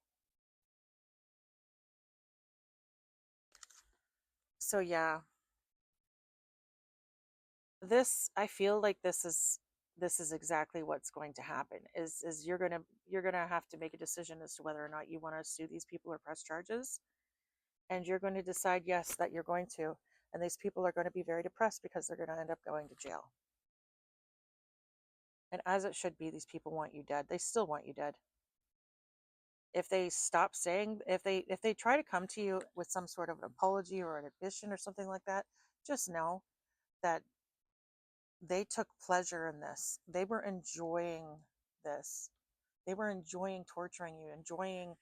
So yeah, this, I feel like this is exactly what's going to happen. Is you're gonna have to make a decision as to whether or not you want to sue these people or press charges, and you're going to decide yes that you're going to, and these people are going to be very depressed because they're going to end up going to jail. And as it should be, these people want you dead. They still want you dead. If they stop saying, if they try to come to you with some sort of an apology or an admission or something like that, just know that they took pleasure in this. They were enjoying this. They were enjoying torturing you, enjoying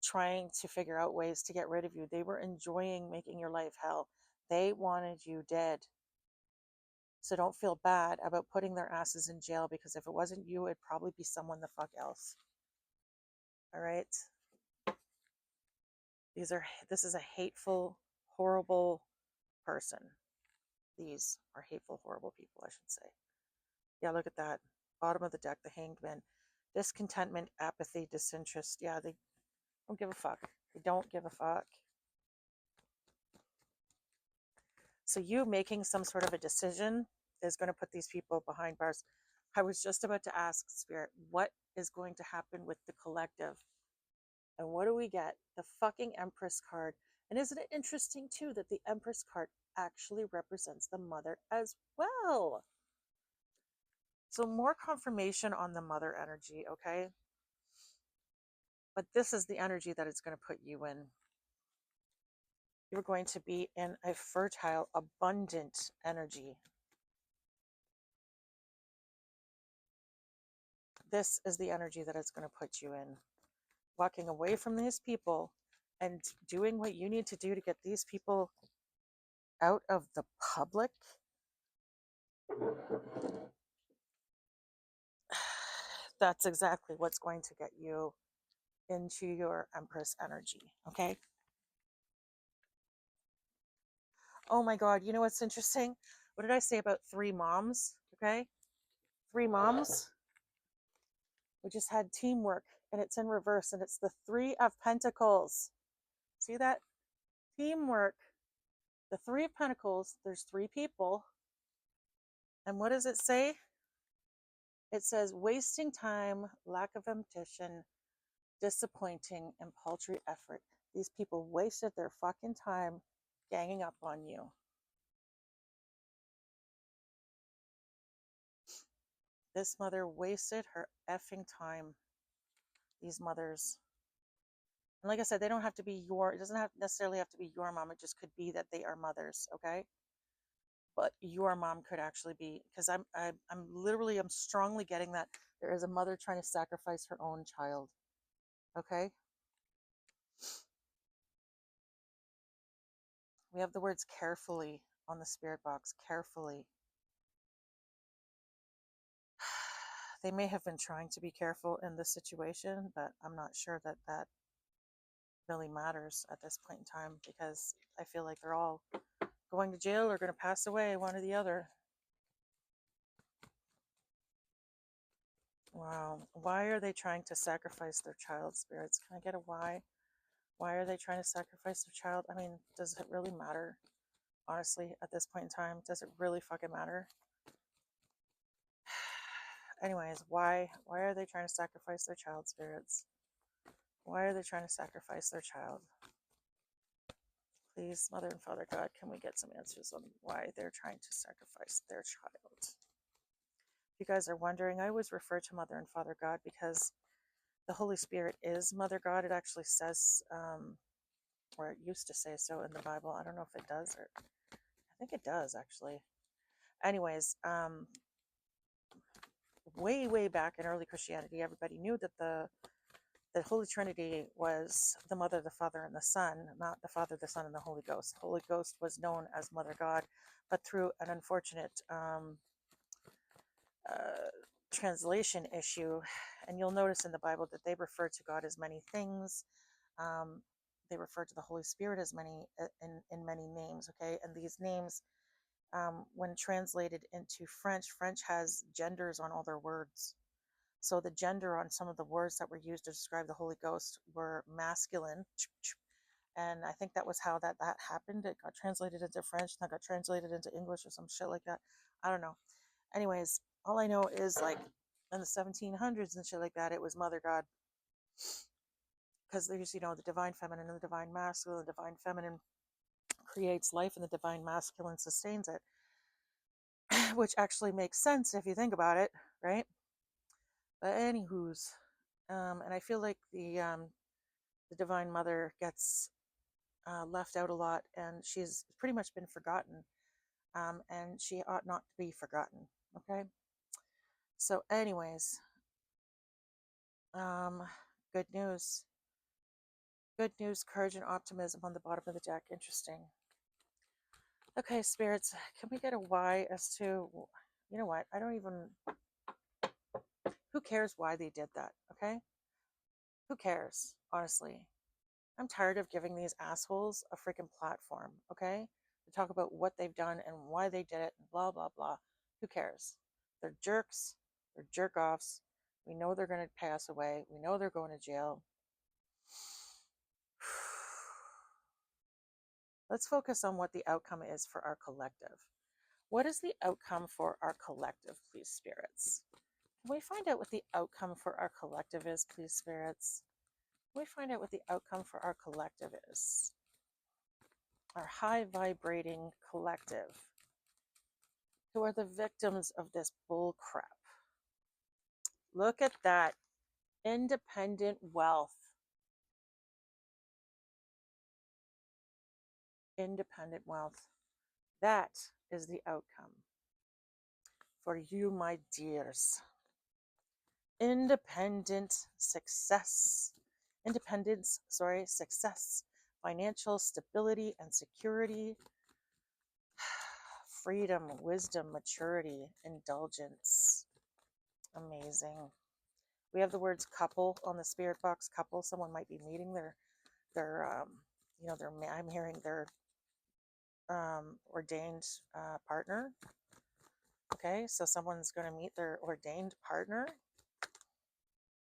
trying to figure out ways to get rid of you. They were enjoying making your life hell. They wanted you dead. So don't feel bad about putting their asses in jail, because if it wasn't you, it'd probably be someone the fuck else. All right? This is a hateful, horrible person. These are hateful, horrible people, I should say. Yeah, look at that. Bottom of the deck, the Hanged Man. Discontentment, apathy, disinterest. Yeah, they don't give a fuck. They don't give a fuck. So you making some sort of a decision is going to put these people behind bars. I was just about to ask Spirit, what is going to happen with the collective? And what do we get? The fucking Empress card. And isn't it interesting too that the Empress card actually represents the mother as well? So more confirmation on the mother energy, okay? But this is the energy that it's going to put you in. You're going to be in a fertile, abundant energy. This is the energy that it's going to put you in. Walking away from these people and doing what you need to do to get these people out of the public. That's exactly what's going to get you into your Empress energy, okay? Oh my God, you know what's interesting? What did I say about 3 moms, okay? 3 moms. We just had teamwork, and it's in reverse, and it's the 3 of Pentacles. See that? Teamwork. The 3 of Pentacles, there's 3 people. And what does it say? It says wasting time, lack of ambition, disappointing, and paltry effort. These people wasted their fucking time ganging up on you. This mother wasted her effing time. These mothers. And like I said, they don't have to be it doesn't necessarily have to be your mom. It just could be that they are mothers, okay? But your mom could actually be, because I'm strongly getting that there is a mother trying to sacrifice her own child, okay? We have the words carefully on the spirit box, carefully. They may have been trying to be careful in this situation, but I'm not sure that that really matters at this point in time, because I feel like they're all going to jail or going to pass away, one or the other. Wow. Why are they trying to sacrifice their child, spirits? Can I get a why? Why are they trying to sacrifice their child? I mean, does it really matter? Honestly, at this point in time, does it really fucking matter? Anyways, why are they trying to sacrifice their child, spirits? Why are they trying to sacrifice their child? Please, Mother and Father God, can we get some answers on why they're trying to sacrifice their child? If you guys are wondering, I always refer to Mother and Father God because the Holy Spirit is Mother God. It actually says, or it used to say so in the Bible. I don't know if it does, or I think it does actually. Anyways, way back in early Christianity, everybody knew that the Holy Trinity was the Mother, the Father, and the Son, not the Father, the Son, and the Holy Ghost. The Holy Ghost was known as Mother God, but through an unfortunate translation issue, and you'll notice in the Bible that they refer to God as many things. They refer to the Holy Spirit as many in many names. Okay, and these names, when translated into French, French has genders on all their words. So the gender on some of the words that were used to describe the Holy Ghost were masculine. And I think that was how that happened. It got translated into French, and that got translated into English or some shit like that. I don't know. Anyways, all I know is like in the 1700s and shit like that, it was Mother God. Because there's, the divine feminine and the divine masculine. The divine feminine creates life and the divine masculine sustains it. Which actually makes sense if you think about it, right? But anywho's, and I feel like the Divine Mother gets left out a lot, and she's pretty much been forgotten, and she ought not to be forgotten. Okay. So, anyways, good news. Good news, courage, and optimism on the bottom of the deck. Interesting. Okay, spirits, can we get a why as to, you know what? I don't even. Who cares why they did that? Okay. Who cares? Honestly. I'm tired of giving these assholes a freaking platform, okay? To talk about what they've done and why they did it and blah, blah, blah. Who cares? They're jerks. They're jerk offs. We know they're going to pass away. We know they're going to jail. Let's focus on what the outcome is for our collective. What is the outcome for our collective, please, spirits? Can we find out what the outcome for our collective is, please, spirits? Can we find out what the outcome for our collective is? Our high vibrating collective, who are the victims of this bull crap. Look at that. Independent wealth. Independent wealth. That is the outcome for you, my dears. Independent success. Success. Financial stability and security. Freedom, wisdom, maturity, indulgence. Amazing. We have the words couple on the spirit box. Couple. Someone might be meeting their I'm hearing their ordained partner. Okay, so someone's going to meet their ordained partner.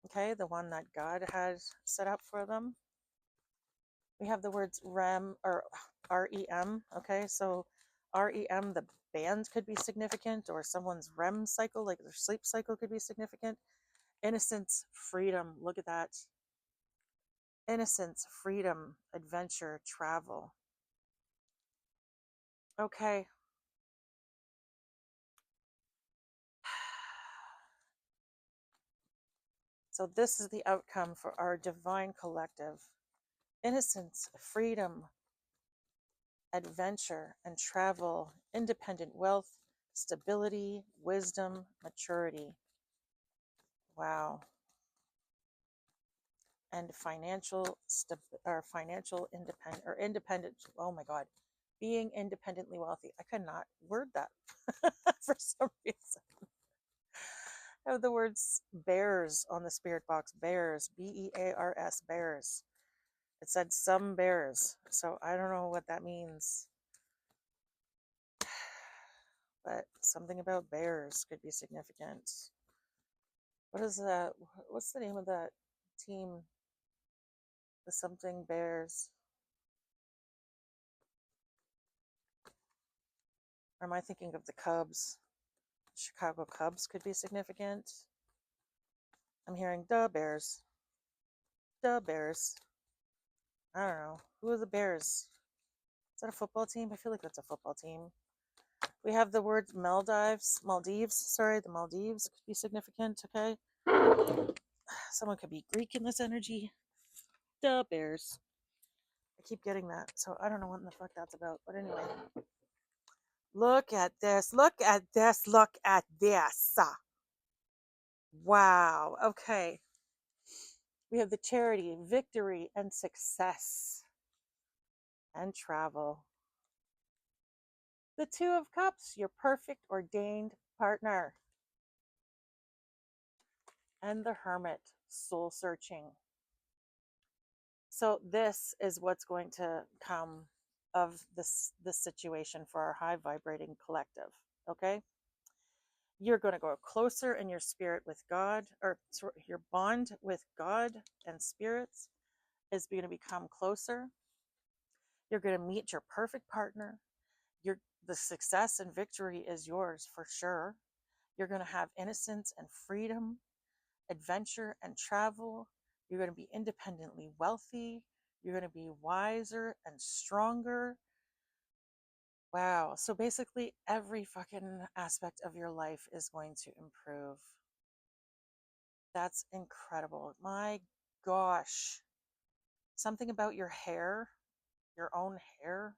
Okay, the one that God had set up for them. We have the words REM or REM. Okay, so REM, the band could be significant, or someone's REM cycle, like their sleep cycle, could be significant. Innocence, freedom. Look at that. Innocence, freedom, adventure, travel. Okay. So this is the outcome for our divine collective. Innocence, freedom, adventure, and travel, independent wealth, stability, wisdom, maturity. Wow. And financial independent. Oh my God. Being independently wealthy. I could not word that for some reason. I have the words bears on the spirit box. Bears. BEARS. Bears. It said some bears. So I don't know what that means. But something about bears could be significant. What is that? What's the name of that team? The something bears. Or am I thinking of the Cubs? Chicago Cubs could be significant. I'm hearing the Bears. The Bears. I don't know. Who are the Bears? Is that a football team? I feel like that's a football team. We have the word Maldives. Sorry, the Maldives could be significant, okay? Someone could be Greek in this energy. The Bears. I keep getting that, so I don't know what the fuck that's about. But anyway. Look at this. Look at this. Look at this. Wow. Okay. We have the charity, victory, and success, and travel. The Two of Cups, your perfect ordained partner. And the Hermit, soul searching. So this is what's going to come of this situation for our high vibrating collective. Okay? You're going to go closer in your spirit with God, or your bond with God and spirits is going to become closer. You're going to meet your perfect partner. The success and victory is yours for sure. You're going to have innocence and freedom, adventure and travel. You're going to be independently wealthy. You're going to be wiser and stronger. Wow. So basically, every fucking aspect of your life is going to improve. That's incredible. My gosh. Something about your hair, your own hair.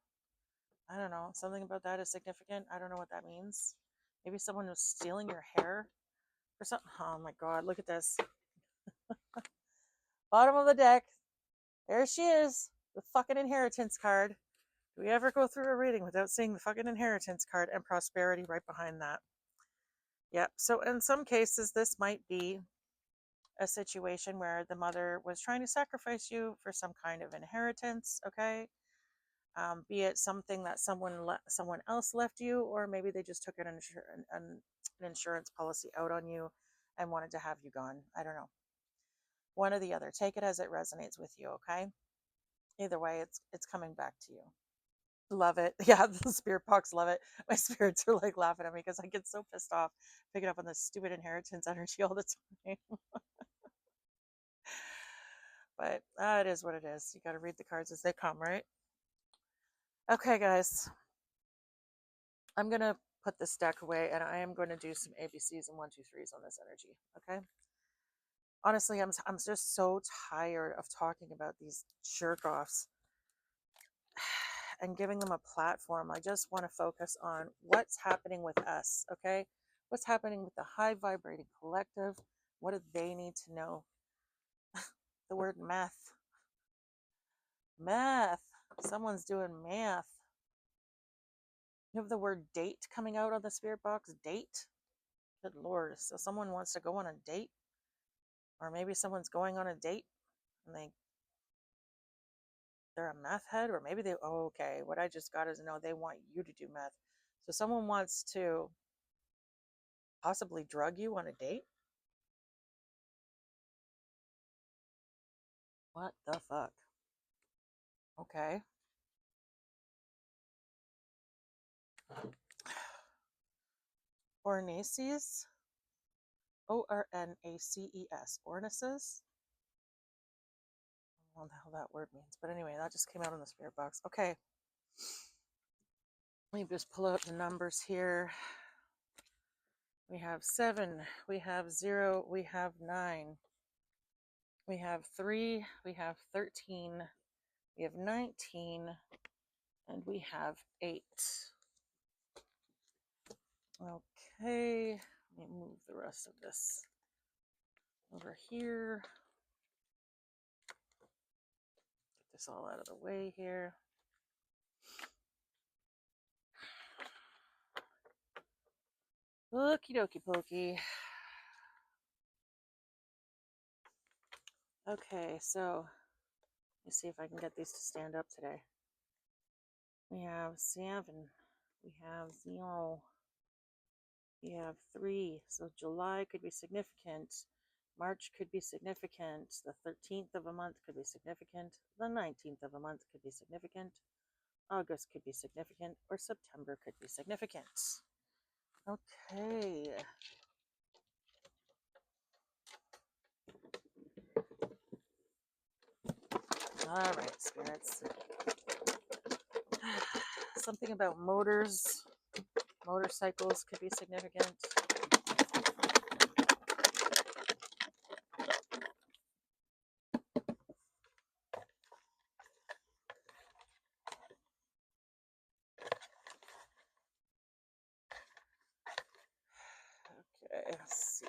I don't know. Something about that is significant. I don't know what that means. Maybe someone was stealing your hair or something. Oh my God. Look at this. Bottom of the deck. There she is. The fucking inheritance card. Do we ever go through a reading without seeing the fucking inheritance card and prosperity right behind that? Yep. So in some cases, this might be a situation where the mother was trying to sacrifice you for some kind of inheritance. Okay. Be it something that someone else left you, or maybe they just took an insurance policy out on you and wanted to have you gone. I don't know. One or the other. Take it as it resonates with you. Okay. Either way, it's coming back to you. Love it. Yeah, the spirit box love it. My spirits are like laughing at me because I get so pissed off picking up on this stupid inheritance energy all the time. But it is what it is. You got to read the cards as they come, right? Okay, guys. I'm going to put this deck away and I am going to do some ABCs and 1, 2, 3s on this energy. Okay. Honestly, I'm just so tired of talking about these jerk offs and giving them a platform. I just want to focus on what's happening with us. Okay. What's happening with the high vibrating collective? What do they need to know? The word math. Math. Someone's doing math. You have the word date coming out on the spirit box. Date. Good Lord. So someone wants to go on a date? Or maybe someone's going on a date and they're a meth head, or maybe okay, what I just got is no, they want you to do meth. So someone wants to possibly drug you on a date? What the fuck? Okay. Ornaces. Ornaces. Ornaces. I don't know what the hell that word means. But anyway, that just came out in the spirit box. Okay. Let me just pull out the numbers here. We have 7. We have 0. We have 9. We have 3. We have 13. We have 19. And we have 8. Okay. Let me move the rest of this over here. Get this all out of the way here. Okie dokie pokey. Okay, so let's see if I can get these to stand up today. We have 7. We have 0. We have 3. So July could be significant. March could be significant. The 13th of a month could be significant. The 19th of a month could be significant. August could be significant. Or September could be significant. Okay. All right, spirits. Something about motors, motorcycles could be significant. Okay, let's see.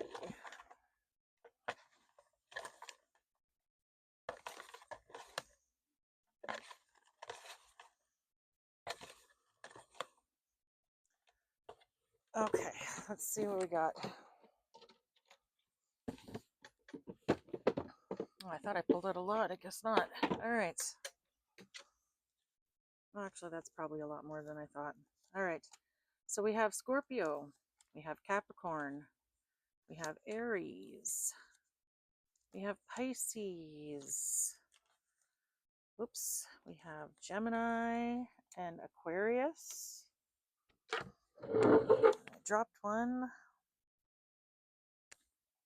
Okay, let's see what we got. Oh, I thought I pulled out a lot. I guess not. All right. Well, actually, that's probably a lot more than I thought. All right. So we have Scorpio. We have Capricorn. We have Aries. We have Pisces. Oops. We have Gemini and Aquarius. I dropped one.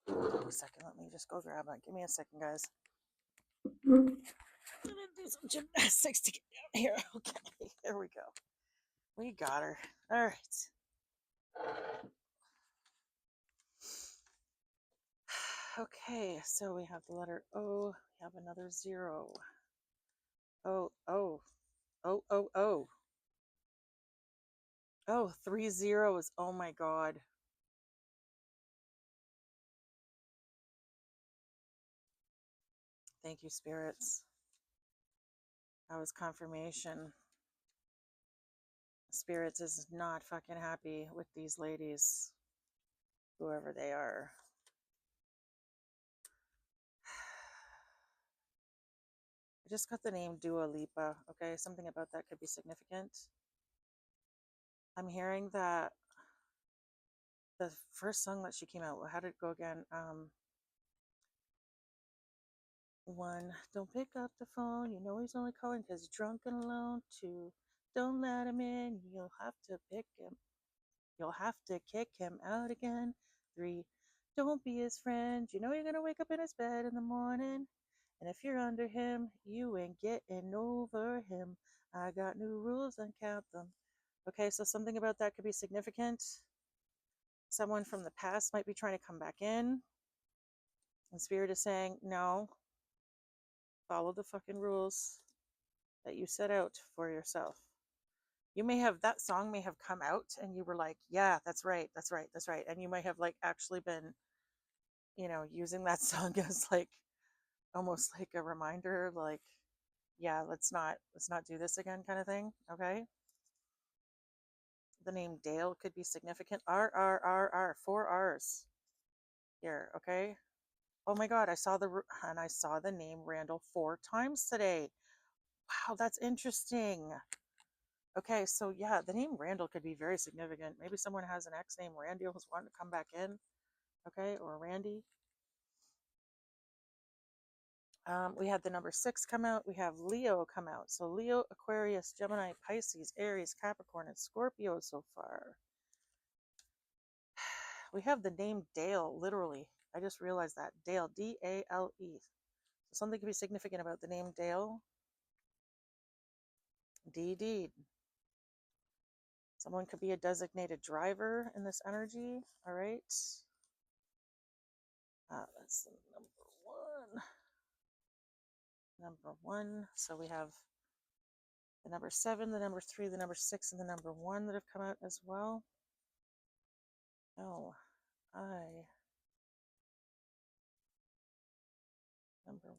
Give me a second. Let me just go grab it. Give me a second, guys. I'm gonna do some gymnastics to get down here. Okay, there we go. We got her. All right. Okay, so we have the letter O. We have another 0. Oh, oh, oh, oh, oh. Oh, 3 zeros. Oh my God. Thank you, spirits. That was confirmation. Spirits is not fucking happy with these ladies, whoever they are. I just got the name Dua Lipa. Okay, something about that could be significant. I'm hearing that the first song that she came out, how did it go again? One, don't pick up the phone. You know he's only calling because he's drunk and alone. Two, don't let him in. You'll have to pick him. You'll have to kick him out again. Three, don't be his friend. You know you're gonna wake up in his bed in the morning. And if you're under him, you ain't getting over him. I got new rules and count them. Okay, so something about that could be significant. Someone from the past might be trying to come back in. And Spirit is saying, no, follow the fucking rules that you set out for yourself. You may have, that song may have come out and you were like, yeah, that's right, that's right, that's right. And you might have like actually been, using that song as like almost like a reminder, like, yeah, let's not do this again kind of thing. Okay. The name Dale could be significant. R, 4 R's here. Okay. Oh my God, I saw the name Randall 4 times today. Wow, that's interesting. Okay, so yeah, the name Randall could be very significant. Maybe someone has an ex named Randy who's wanting to come back in, okay, or Randy. We had the number 6 come out. We have Leo come out. So Leo, Aquarius, Gemini, Pisces, Aries, Capricorn, and Scorpio so far. We have the name Dale, literally. I just realized that. Dale, D-A-L-E. So something could be significant about the name Dale. D-Deed. Someone could be a designated driver in this energy. All right. That's number one. So we have the number 7, the number 3, the number 6, and the number 1 that have come out as well. Oh, number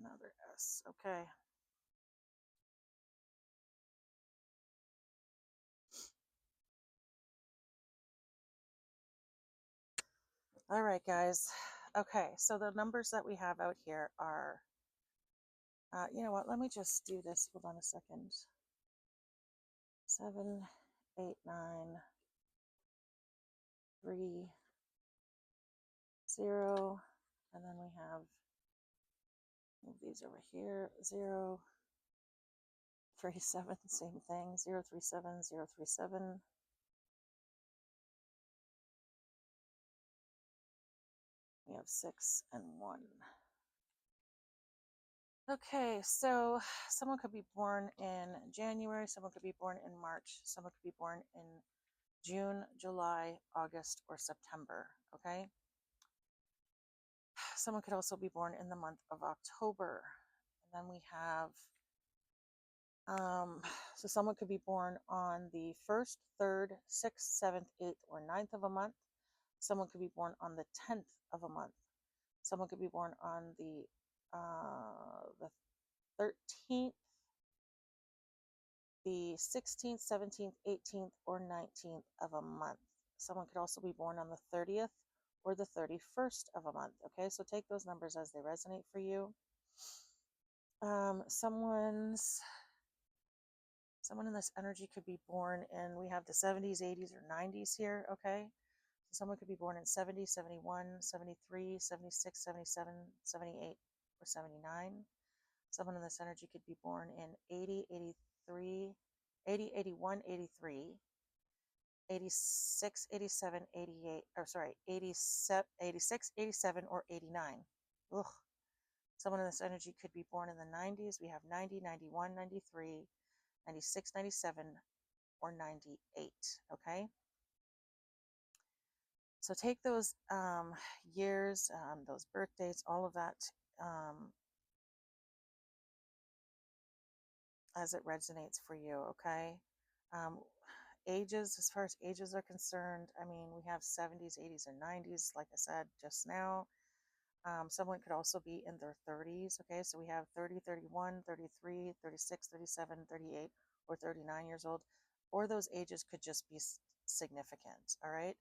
another S. Okay. All right, guys. Okay, so the numbers that we have out here are, you know what? Let me just do this. Hold on a second. 7, 8, 9, 3, 0, and then we have, move these over here, 0, 37, same thing. 037, 037. We have 6 and 1. Okay, so someone could be born in January, someone could be born in March, someone could be born in June, July, August, or September. Okay, someone could also be born in the month of October. And then we have, so someone could be born on the 1st, 3rd, 6th, 7th, 8th, or 9th of a month. Someone could be born on the 10th of a month. Someone could be born on the 13th, the 16th, 17th, 18th, or 19th of a month. Someone could also be born on the 30th or the 31st of a month. Okay, so take those numbers as they resonate for you. Someone in this energy could be born in, we have the 70s, 80s, or 90s here. Okay, so someone could be born in 70, 71, 73, 76, 77, 78, or 79. Someone in this energy could be born in 80, 83, 80, 81, 83, 86, 87, 88, or sorry, 87, 86, 87, or 89. Ugh. Someone in this energy could be born in the 90s. We have 90, 91, 93, 96, 97, or 98. Okay. So take those years, those birth dates, all of that as it resonates for you. Okay. Um, ages, as far as ages are concerned, I mean, we have 70s, 80s, and 90s, like I said just now. Someone could also be in their 30s. Okay, so we have 30, 31, 33, 36, 37, 38, or 39 years old, or those ages could just be significant. All right,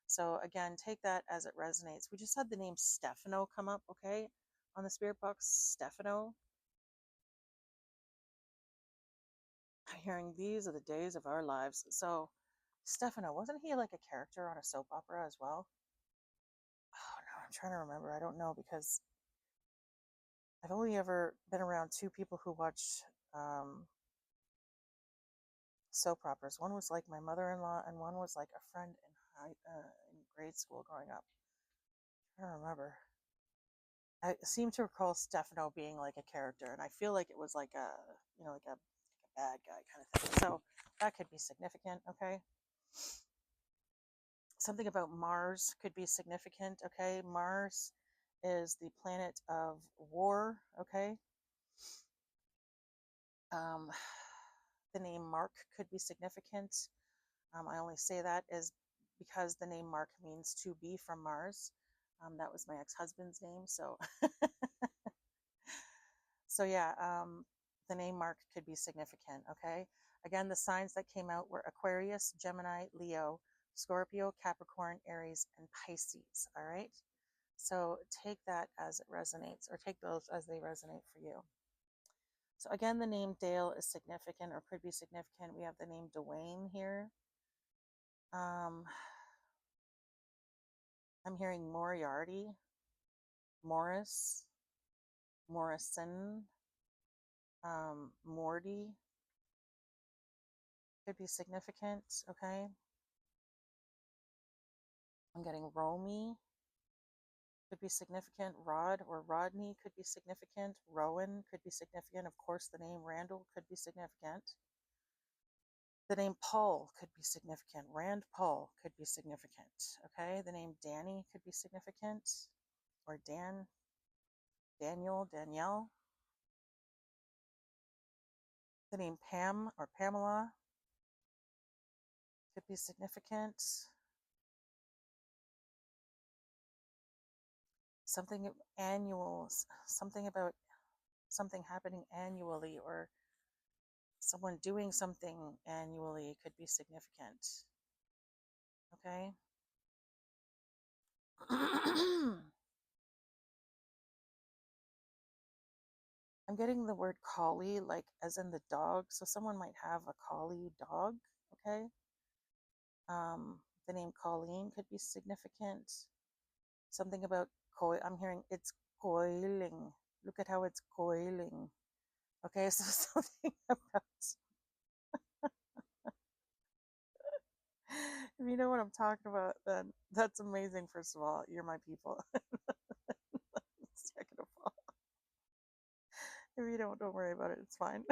so again, take that as it resonates. We just had the name Stefano come up, okay, on the spirit box. Stefano. I'm hearing these are the days of our lives. So Stefano, wasn't he like a character on a soap opera as well? Oh no, I'm trying to remember. I don't know because I've only ever been around two people who watched soap operas. One was like my mother-in-law, and one was like a friend in grade school growing up. I don't remember. I seem to recall Stefano being like a character, and I feel like it was like a like a bad guy kind of thing. So that could be significant. Okay. Something about Mars could be significant. Okay, Mars is the planet of war. Okay. Um, the name Mark could be significant. I only say that is because the name Mark means to be from Mars. That was my ex-husband's name, so so yeah, the name Mark could be significant. Okay, again, the signs that came out were Aquarius, Gemini, Leo, Scorpio, Capricorn, Aries, and Pisces. All right, so take that as it resonates, or take those as they resonate for you. So again, the name Dale is significant or could be significant. We have the name Dwayne here. I'm hearing Moriarty, Morris, Morrison, Morty could be significant. Okay. I'm getting Romy could be significant. Rod or Rodney could be significant. Rowan could be significant. Of course, the name Randall could be significant. The name Paul could be significant. Rand Paul could be significant. Okay. The name Danny could be significant. Or Daniel, Danielle. The name Pam or Pamela could be significant. Something annual, something about something happening annually, or someone doing something annually could be significant. Okay. I'm getting the word collie, like as in the dog. So someone might have a collie dog. Okay. The name Colleen could be significant. Something about I'm hearing it's coiling. Look at how it's coiling. Okay, so something about, if you know what I'm talking about, then that's amazing. First of all, you're my people. Second of all, if you don't worry about it, it's fine.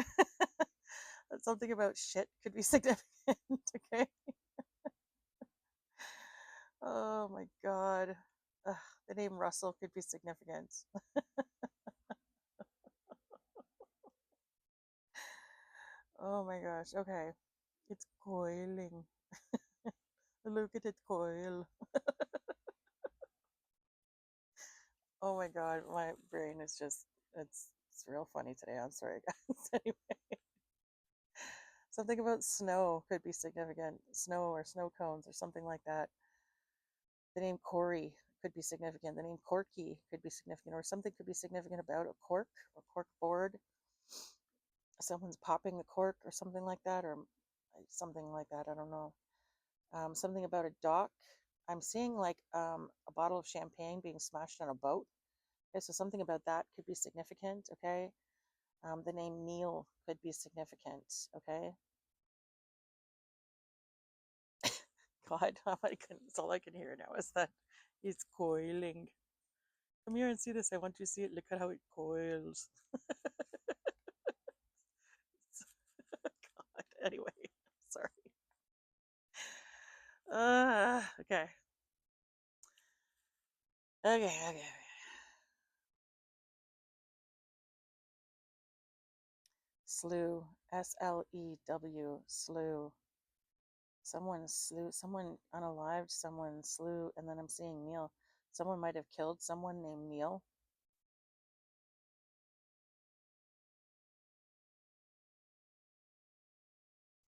Something about shit could be significant. Okay. Oh my God. Ugh, the name Russell could be significant. Oh my gosh. Okay. It's coiling. Look at it coil. Oh my God. My brain is just, it's real funny today. I'm sorry, guys. Anyway, something about snow could be significant. Snow or snow cones or something like that. The name Corey could be significant. The name Corky could be significant, or something could be significant about a cork or cork board. Someone's popping the cork or something like that, or something like that. I don't know. Something about a dock. I'm seeing like a bottle of champagne being smashed on a boat. Okay, so something about that could be significant. Okay. The name Neil could be significant. Okay. God, that's all I can hear now is that it's coiling. Come here and see this. I want you to see it. Look at how it coils. God. Anyway, sorry. Okay. Okay. Slew. SLEW. Slew. Someone slew. Someone unalived. Someone slew. And then I'm seeing Neil. Someone might have killed someone named Neil.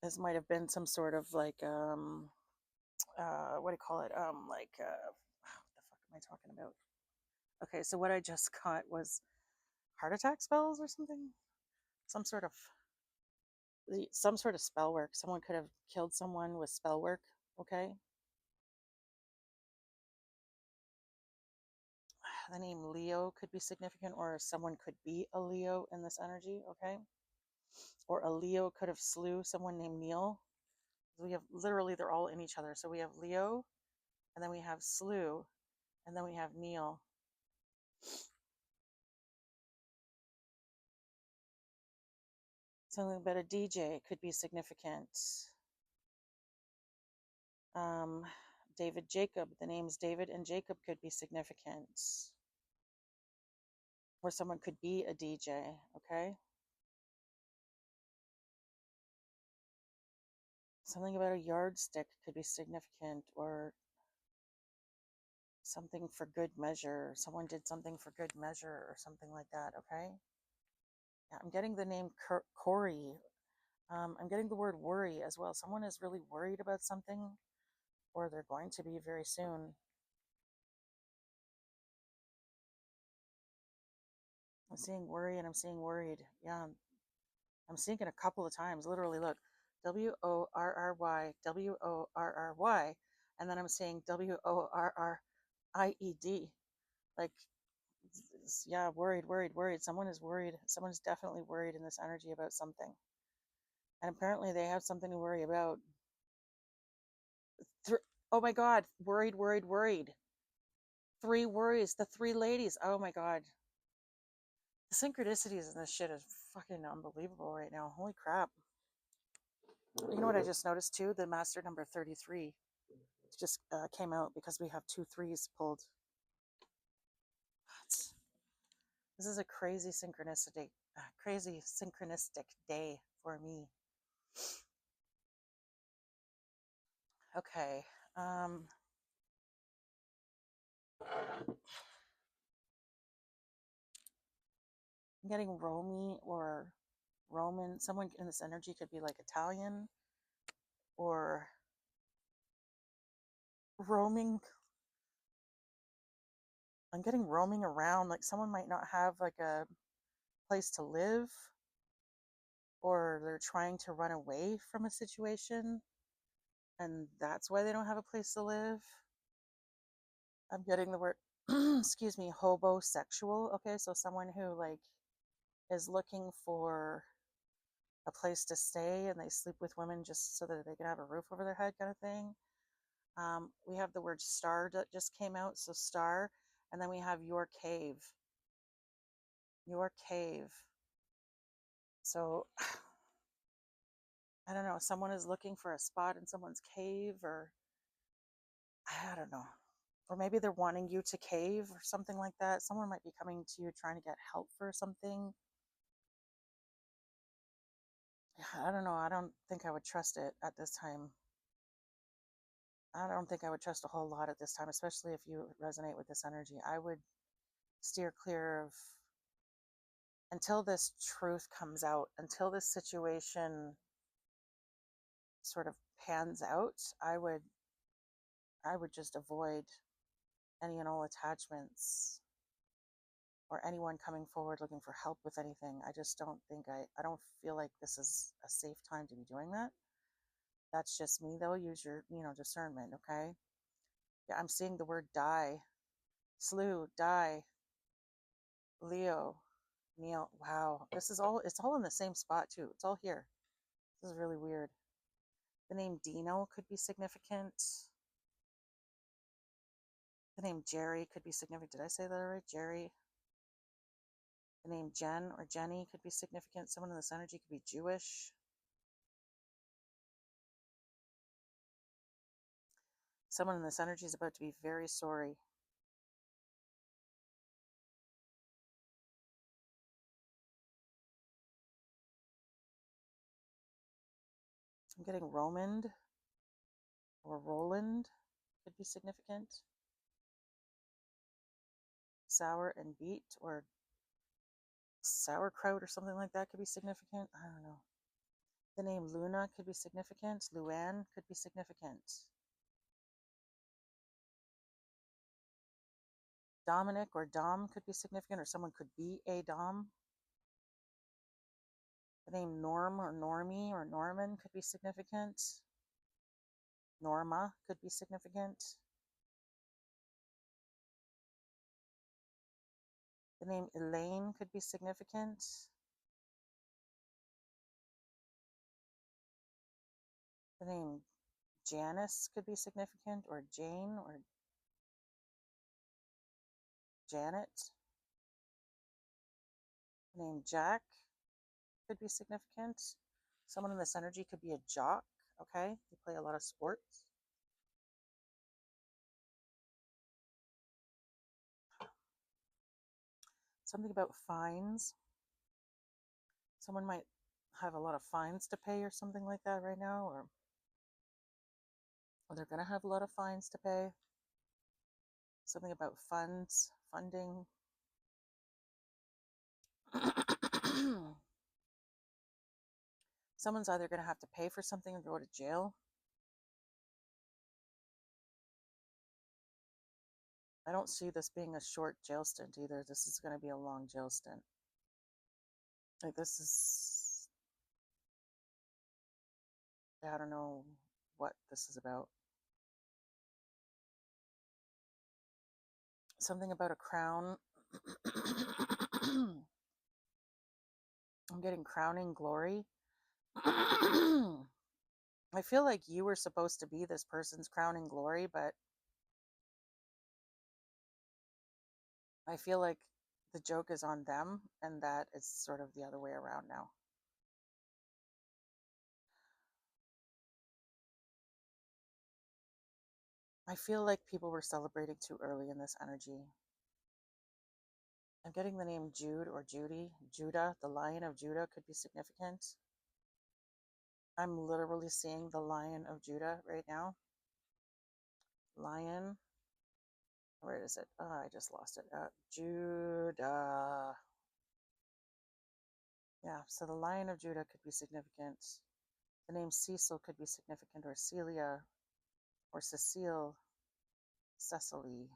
This might have been some sort of like what do you call it? Like what the fuck am I talking about? Okay, so what I just got was heart attack spells or something. Some sort of spell work. Someone could have killed someone with spell work. Okay. The name Leo could be significant, or someone could be a Leo in this energy. Okay. Or a Leo could have slew someone named Neil. We have literally, they're all in each other. So we have Leo, and then we have slew, and then we have Neil. Something about a DJ could be significant. Um, David Jacob, the names David and Jacob could be significant. Or someone could be a DJ, okay? Something about a yardstick could be significant, or something for good measure. Someone did something for good measure, or something like that, okay? Yeah, I'm getting the name Corey. I'm getting the word worry as well. Someone is really worried about something, or they're going to be very soon. I'm seeing worry and I'm seeing worried. Yeah, I'm seeing it a couple of times. Literally, look, WORRY, WORRY, and then I'm seeing WORRIED. Like, yeah, worried. Someone is worried. Someone is definitely worried in this energy about something. And apparently they have something to worry about. Oh my God, worried. Three worries, the three ladies. Oh my God. The synchronicities in this shit is fucking unbelievable right now. Holy crap. You know what I just noticed too? The master number 33 just came out because we have 2 3s pulled. This is a crazy synchronistic day for me. Okay. I'm getting Romy or Roman. Someone in this energy could be like Italian or roaming. I'm getting roaming around. Like someone might not have like a place to live, or they're trying to run away from a situation and that's why they don't have a place to live. I'm getting the word excuse me, hobosexual. Okay, so someone who like is looking for a place to stay and they sleep with women just so that they can have a roof over their head, kind of thing. We have the word star that just came out, so star, and then we have your cave. Your cave. So I don't know, someone is looking for a spot in someone's cave, or I don't know. Or maybe they're wanting you to cave or something like that. Someone might be coming to you trying to get help for something. I don't know. I don't think I would trust it at this time. I don't think I would trust a whole lot at this time, especially if you resonate with this energy. I would steer clear of, until this truth comes out, until this situation sort of pans out. I would just avoid any and all attachments or anyone coming forward looking for help with anything. I just don't think I don't feel like this is a safe time to be doing that. That's just me though. Use your, discernment, okay? Yeah, I'm seeing the word die. Slew, die, Leo, Neil. Wow. It's all in the same spot too. It's all here. This is really weird. The name Dino could be significant. The name Jerry could be significant. Did I say that right? Jerry. The name Jen or Jenny could be significant. Someone in this energy could be Jewish. Someone in this energy is about to be very sorry. I'm getting Romand or Roland could be significant. Sour and beet or sauerkraut or something like that could be significant. I don't know. The name Luna could be significant. Luann could be significant. Dominic or Dom could be significant, or someone could be a Dom. The name Norm or Normie or Norman could be significant. Norma could be significant. The name Elaine could be significant. The name Janice could be significant, or Jane or Janet. The name Jack could be significant. Someone in this energy could be a jock, okay? They play a lot of sports. Something about fines. Someone might have a lot of fines to pay or something like that right now, or they're going to have a lot of fines to pay. Something about funds, funding. Someone's either going to have to pay for something or go to jail. I don't see this being a short jail stint either. This is going to be a long jail stint. Like, this is, I don't know what this is about. Something about a crown. I'm getting crowning glory. I feel like you were supposed to be this person's crowning glory, but I feel like the joke is on them and that it's sort of the other way around now. I feel like people were celebrating too early in this energy. I'm getting the name Jude or Judy. Judah, the Lion of Judah could be significant. I'm literally seeing the Lion of Judah right now. Lion. Where is it? Oh, I just lost it. Judah. Yeah, so the Lion of Judah could be significant. The name Cecil could be significant, or Celia, or Cecile, Cecily.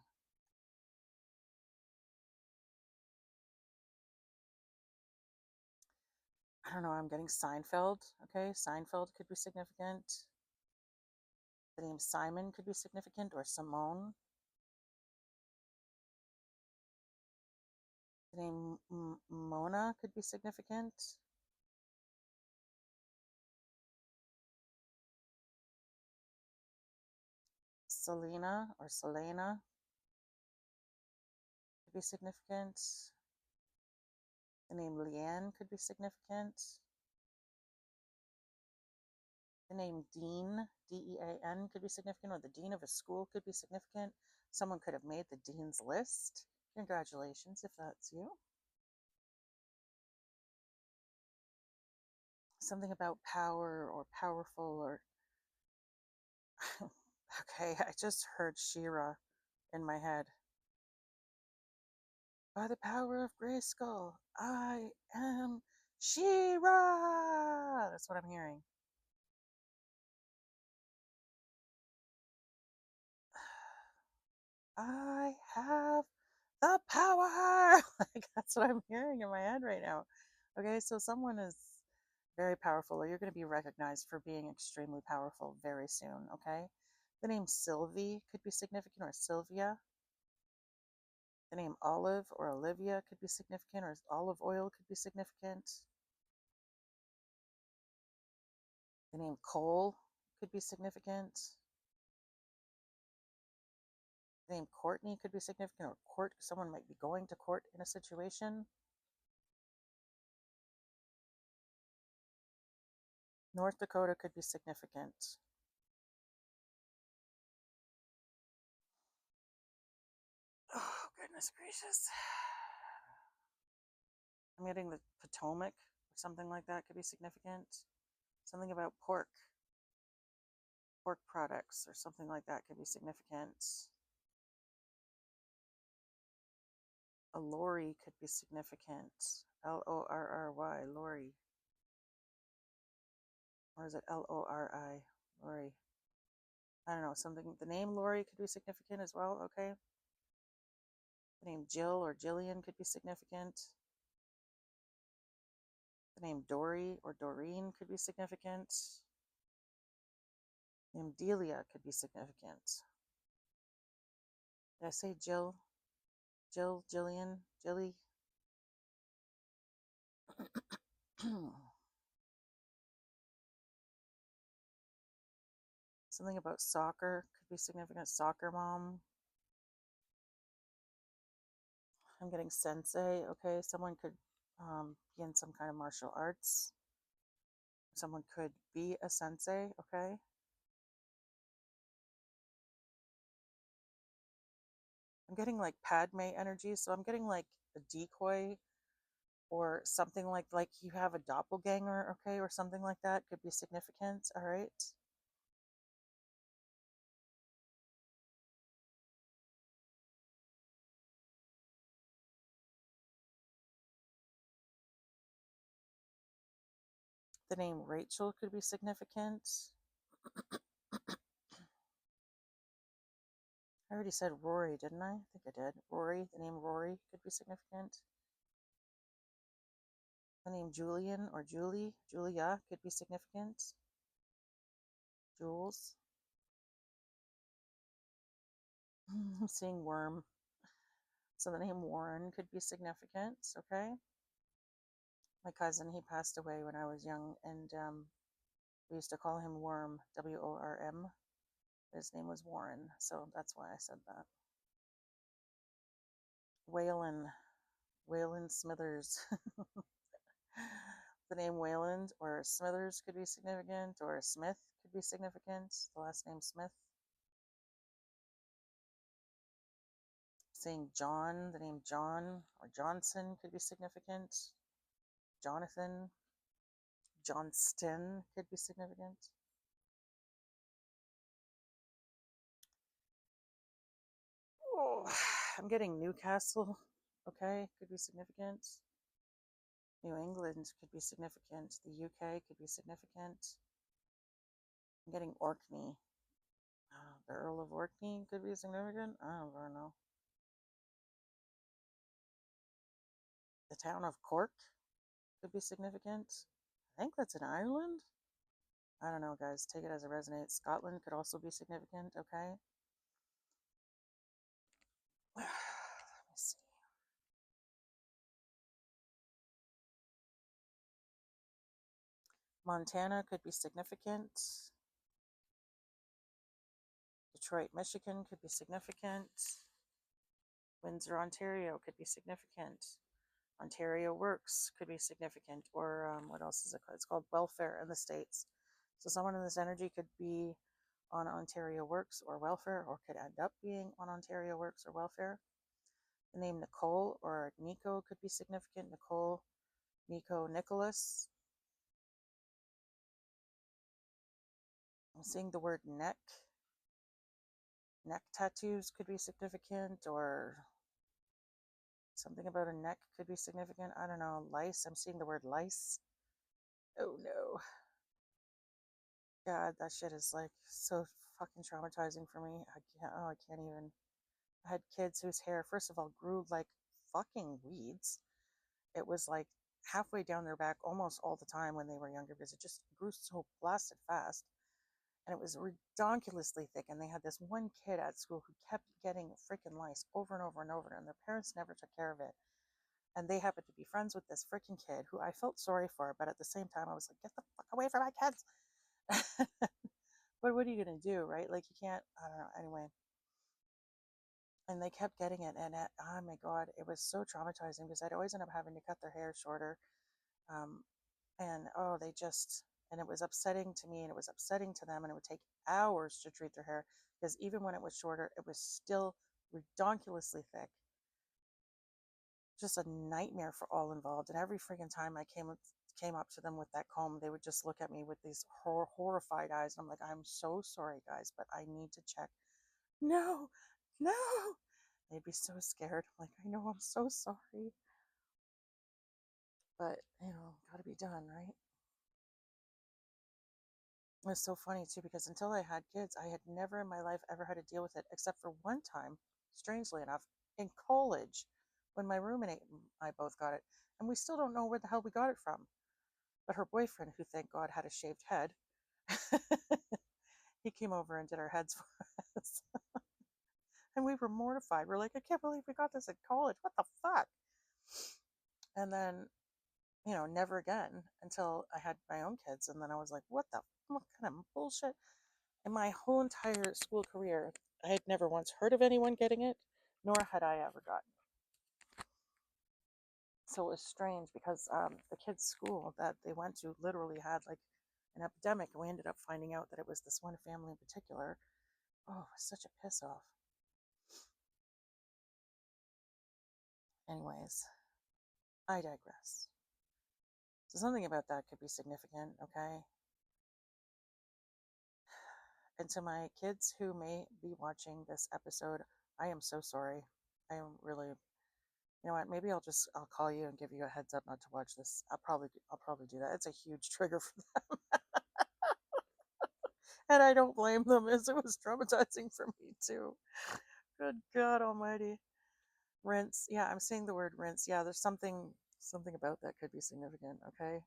I don't know, I'm getting Seinfeld. Okay, Seinfeld could be significant. The name Simon could be significant, or Simone. The name Mona could be significant. Selena or Selena could be significant. The name Leanne could be significant. The name Dean, Dean, could be significant, or the dean of a school could be significant. Someone could have made the dean's list. Congratulations if that's you. Something about power or powerful or okay, I just heard She-Ra in my head. By the power of Grayskull, I am She-Ra. That's what I'm hearing. I have the power. Like that's what I'm hearing in my head right now. Okay, so someone is very powerful, or you're going to be recognized for being extremely powerful very soon. Okay, the name Sylvie could be significant, or Sylvia. The name Olive or Olivia could be significant, or olive oil could be significant. The name Cole could be significant. The name Courtney could be significant, or court. Someone might be going to court in a situation. North Dakota could be significant. Oh, goodness gracious. I'm getting the Potomac or something like that could be significant. Something about pork products or something like that could be significant. A lorry could be significant. Lorry, lorry. Or is it Lori? Lori. I don't know, something. The name Lori could be significant as well, okay? The name Jill or Jillian could be significant. The name Dory or Doreen could be significant. The name Delia could be significant. Did I say Jill? Jill, Jillian, Jilly? Something about soccer could be significant. Soccer mom. I'm getting sensei. Okay, someone could be in some kind of martial arts. Someone could be a sensei. Okay. I'm getting like Padme energy, so I'm getting like a decoy or something like you have a doppelganger, okay, or something like that could be significant. All right. The name Rachel could be significant. I already said Rory, didn't I? I think I did. Rory, the name Rory could be significant. The name Julian or Julia could be significant. Jules. I'm seeing worm. So the name Warren could be significant, okay? My cousin, he passed away when I was young, and we used to call him Worm, Worm. His name was Warren, so that's why I said that. Waylon Smithers. The name Wayland or Smithers could be significant, or Smith could be significant, the last name Smith. Saying John, the name John or Johnson could be significant. Jonathan, Johnston could be significant. Oh, I'm getting Newcastle, okay, could be significant. New England could be significant. The UK could be significant. I'm getting Orkney. The Earl of Orkney could be significant. I don't know. The town of Cork could be significant. I think that's in Ireland. I don't know, guys. Take it as it resonates. Scotland could also be significant, okay? Let me see. Montana could be significant. Detroit, Michigan could be significant. Windsor, Ontario could be significant. Ontario Works could be significant. Or what else is it called? It's called welfare in the States. So someone in this energy could be on Ontario Works or welfare, or could end up being on Ontario Works or welfare. The name Nicole or Nico could be significant. Nicole, Nico, Nicholas. I'm seeing the word neck. Neck tattoos could be significant, or something about a neck could be significant. I don't know. Lice. I'm seeing the word lice. Oh no. God, that shit is like so fucking traumatizing for me. I can't even. I had kids whose hair, first of all, grew like fucking weeds. It was like halfway down their back almost all the time when they were younger because it just grew so blasted fast. And it was ridiculously thick. And they had this one kid at school who kept getting freaking lice over and over and over, and their parents never took care of it. And they happened to be friends with this freaking kid who I felt sorry for, but at the same time, I was like, get the fuck away from my kids. But what are you going to do, right? Like, you can't, I don't know. Anyway. And they kept getting it. And oh my God, it was so traumatizing because I'd always end up having to cut their hair shorter. Um, and oh, and it was upsetting to me and it was upsetting to them. And it would take hours to treat their hair because even when it was shorter, it was still ridiculously thick. Just a nightmare for all involved. And every freaking time I came up to them with that comb, they would just look at me with these horrified eyes. And I'm like, I'm so sorry, guys, but I need to check. No, no. They'd be so scared. I'm like, I know, I'm so sorry. But, gotta be done, right? It was so funny too because until I had kids, I had never in my life ever had to deal with it except for one time, strangely enough, in college when my roommate and I both got it. And we still don't know where the hell we got it from. But her boyfriend, who thank God had a shaved head, he came over and did our heads for us. And we were mortified. We're like, I can't believe we got this in college. What the fuck? And then, never again until I had my own kids. And then I was like, what kind of bullshit? In my whole entire school career, I had never once heard of anyone getting it, nor had I ever gotten it. So it was strange because the kids' school that they went to literally had like an epidemic, and we ended up finding out that it was this one family in particular. Oh, it was such a piss off. Anyways, I digress. So something about that could be significant, okay? And to my kids who may be watching this episode, I am so sorry. I am really, you know what? Maybe I'll call you and give you a heads up not to watch this. I'll probably do that. It's a huge trigger for them, and I don't blame them, as it was traumatizing for me too. Good God Almighty. Rinse. Yeah, I'm saying the word rinse. Yeah, there's something about that could be significant. Okay.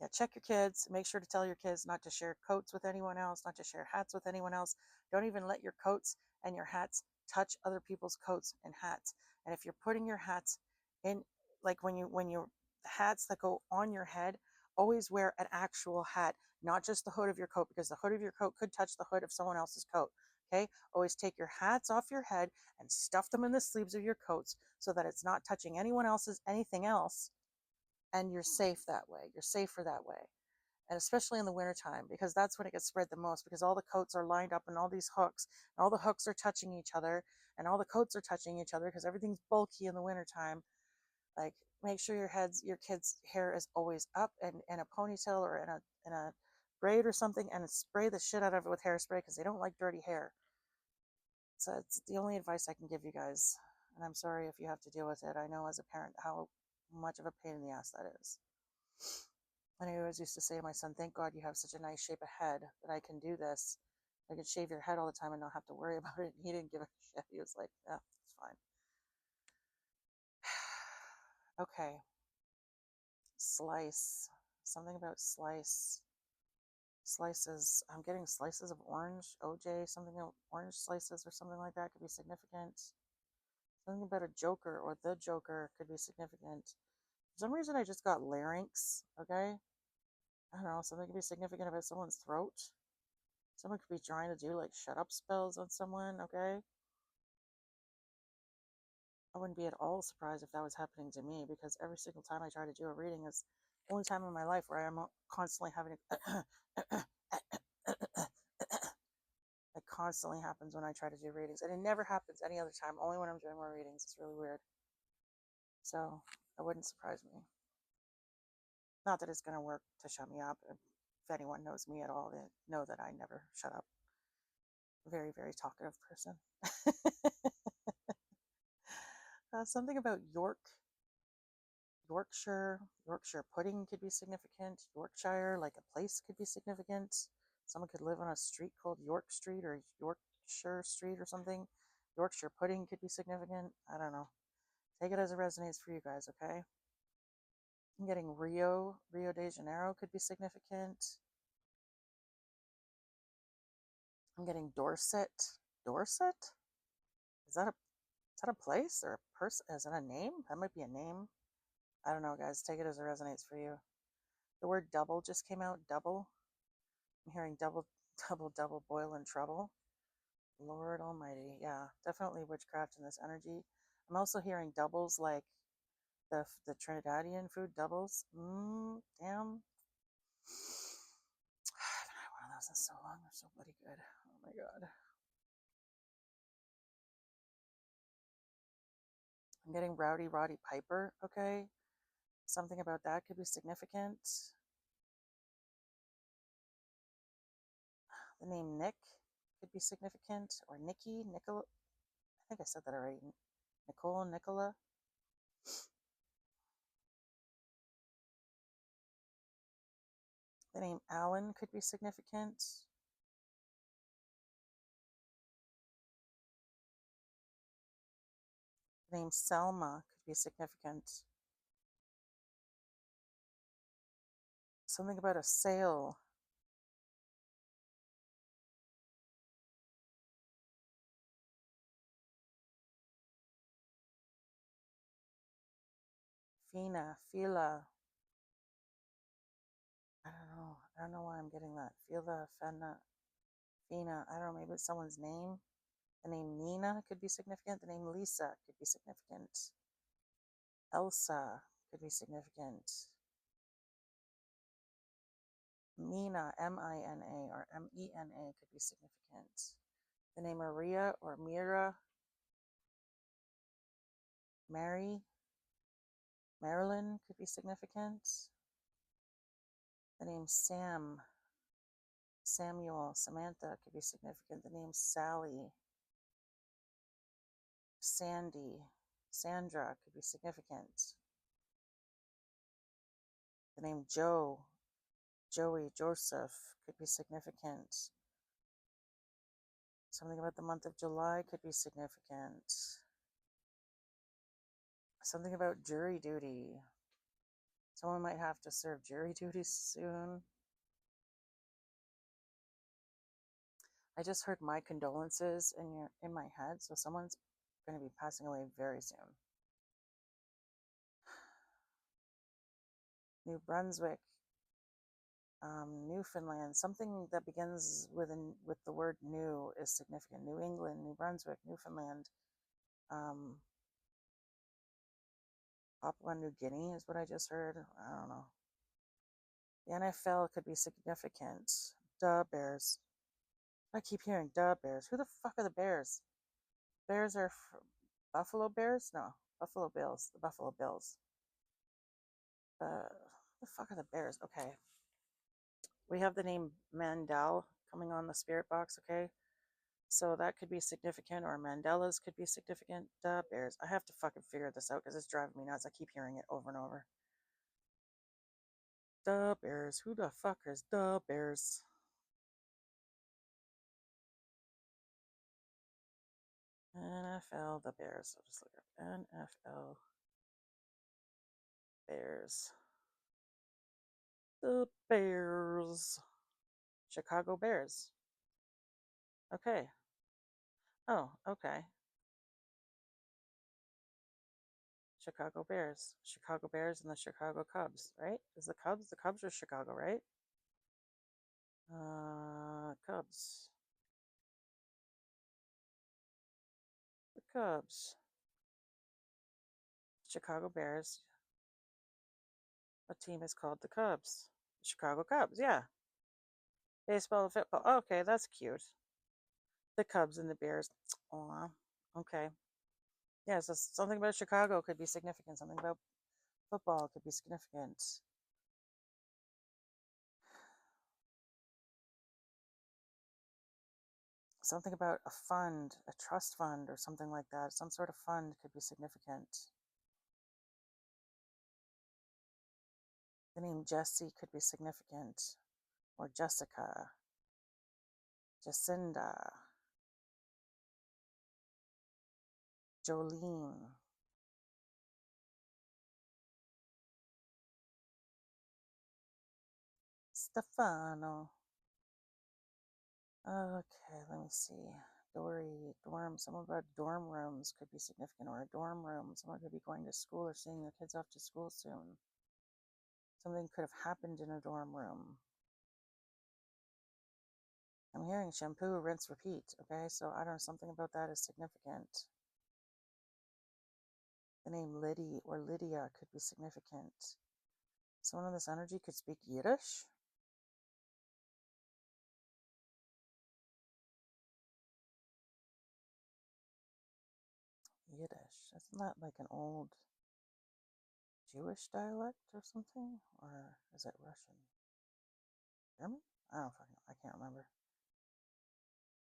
Yeah, check your kids. Make sure to tell your kids not to share coats with anyone else, not to share hats with anyone else. Don't even let your coats and your hats touch other people's coats and hats. And if you're putting your hats in, like when you hats that go on your head, always wear an actual hat, not just the hood of your coat, because the hood of your coat could touch the hood of someone else's coat. Okay, always take your hats off your head and stuff them in the sleeves of your coats so that it's not touching anyone else's anything else, and you're safe that way. You're safer that way. And especially in the wintertime, because that's when it gets spread the most, because all the coats are lined up in all these hooks, and all the hooks are touching each other, and all the coats are touching each other because everything's bulky in the wintertime. Like, make sure your kids' hair is always up and in a ponytail or in a braid or something, and spray the shit out of it with hairspray because they don't like dirty hair. So it's the only advice I can give you guys. And I'm sorry if you have to deal with it. I know as a parent how much of a pain in the ass that is. And I always used to say to my son, thank God you have such a nice shape of head that I can do this. I could shave your head all the time and not have to worry about it. And he didn't give a shit. He was like, yeah, it's fine. Okay. Slice. Something about slice. Slices. I'm getting slices of orange, OJ, something about orange slices or something like that could be significant. Something about a Joker or the Joker could be significant. For some reason, I just got larynx, okay? I don't know, something could be significant about someone's throat. Someone could be trying to do like shut up spells on someone, okay? I wouldn't be at all surprised if that was happening to me because every single time I try to do a reading is the only time in my life where I'm constantly having to. It constantly happens when I try to do readings, and it never happens any other time, only when I'm doing more readings. It's really weird. So, it wouldn't surprise me. Not that it's going to work to shut me up. If anyone knows me at all, they know that I never shut up. Very, very talkative person. Something about Yorkshire pudding could be significant. Yorkshire, like a place, could be significant. Someone could live on a street called York Street or Yorkshire Street or something. Yorkshire pudding could be significant. I don't know. Take it as it resonates for you guys, okay? I'm getting Rio de Janeiro could be significant. I'm getting Dorset. Dorset? Is that a place or a person? Is that a name? That might be a name. I don't know, guys. Take it as it resonates for you. The word double just came out. Double. I'm hearing double, double boil in trouble. Lord Almighty. Yeah, definitely witchcraft in this energy. I'm also hearing doubles like the Trinidadian food doubles. Damn. I haven't had one of those in so long. They're so bloody good. Oh my god. I'm getting Rowdy Roddy Piper, okay? Something about that could be significant. The name Nick could be significant, or Nikki, Nicola. I think I said that already. Nicole, Nicola. The name Alan could be significant. The name Selma could be significant. Something about a sale. Fila. I don't know. I don't know why I'm getting that. Fila, Fena, Fina. I don't know. Maybe it's someone's name. The name Nina could be significant. The name Lisa could be significant. Elsa could be significant. Mina, M-I-N-A, or M-E-N-A could be significant. The name Maria or Mira, Mary, Marilyn could be significant. The name Sam, Samuel, Samantha could be significant. The name Sally, Sandy, Sandra could be significant. The name Joe, Joey, Joseph could be significant. Something about the month of July could be significant. Something about jury duty. Someone might have to serve jury duty soon. I just heard my condolences in my head, so someone's going to be passing away very soon. New Brunswick, Newfoundland, something that begins with the word new is significant. New England, New Brunswick, Newfoundland, Papua New Guinea is what I just heard. I don't know. The NFL could be significant. Duh, Bears. I keep hearing duh, Bears. Who the fuck are the Bears? Bears are Buffalo Bears? No, Buffalo Bills. The Buffalo Bills. The fuck are the Bears? Okay. We have the name Mandel coming on the spirit box, okay? So that could be significant, or Mandela's could be significant. Duh, Bears. I have to fucking figure this out because it's driving me nuts. I keep hearing it over and over. Duh, Bears. Who the fuck is duh, Bears? NFL, the Bears. I'll just look up NFL Bears. The Bears. Chicago Bears. Okay. Oh, okay. Chicago Bears. Chicago Bears and the Chicago Cubs, right? Is the Cubs are Chicago, right? Cubs. The Cubs. Chicago Bears. A team is called the Cubs. Chicago Cubs, yeah. Baseball and football. Okay, that's cute. The Cubs and the Bears. Aw. Okay. Yeah, so something about Chicago could be significant. Something about football could be significant. Something about a fund, a trust fund, or something like that. Some sort of fund could be significant. The name Jesse could be significant, or Jessica, Jacinda, Jolene, Stefano. Okay, let me see. Dory, dorm. Some about dorm rooms could be significant, or a dorm room. Someone could be going to school or seeing their kids off to school soon. Something could have happened in a dorm room. I'm hearing shampoo, rinse, repeat. Okay, so I don't know, something about that is significant. The name Liddy or Lydia could be significant. Someone in this energy could speak Yiddish. Yiddish. Isn't that like an old Jewish dialect or something? Or is it Russian? German? I don't fucking know. I can't remember.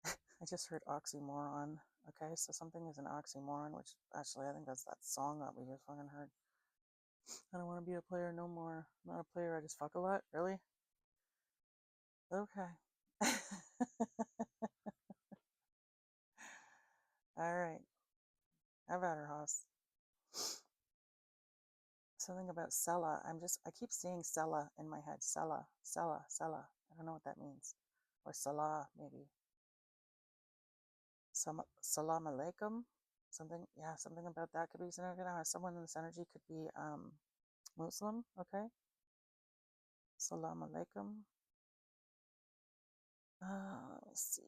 I just heard oxymoron. Okay, so something is an oxymoron, which actually I think that's that song that we just fucking heard. I don't want to be a player no more. I'm not a player, I just fuck a lot. Really? Okay. All right. How about her, Hoss? Something about Sella. I keep seeing Sella in my head. Sella, Sella, Sella. I don't know what that means. Or Salah, maybe. Salam alaikum. Something, yeah, something about that could be significant. Someone in this energy could be Muslim, okay? Salam alaikum. Let me see.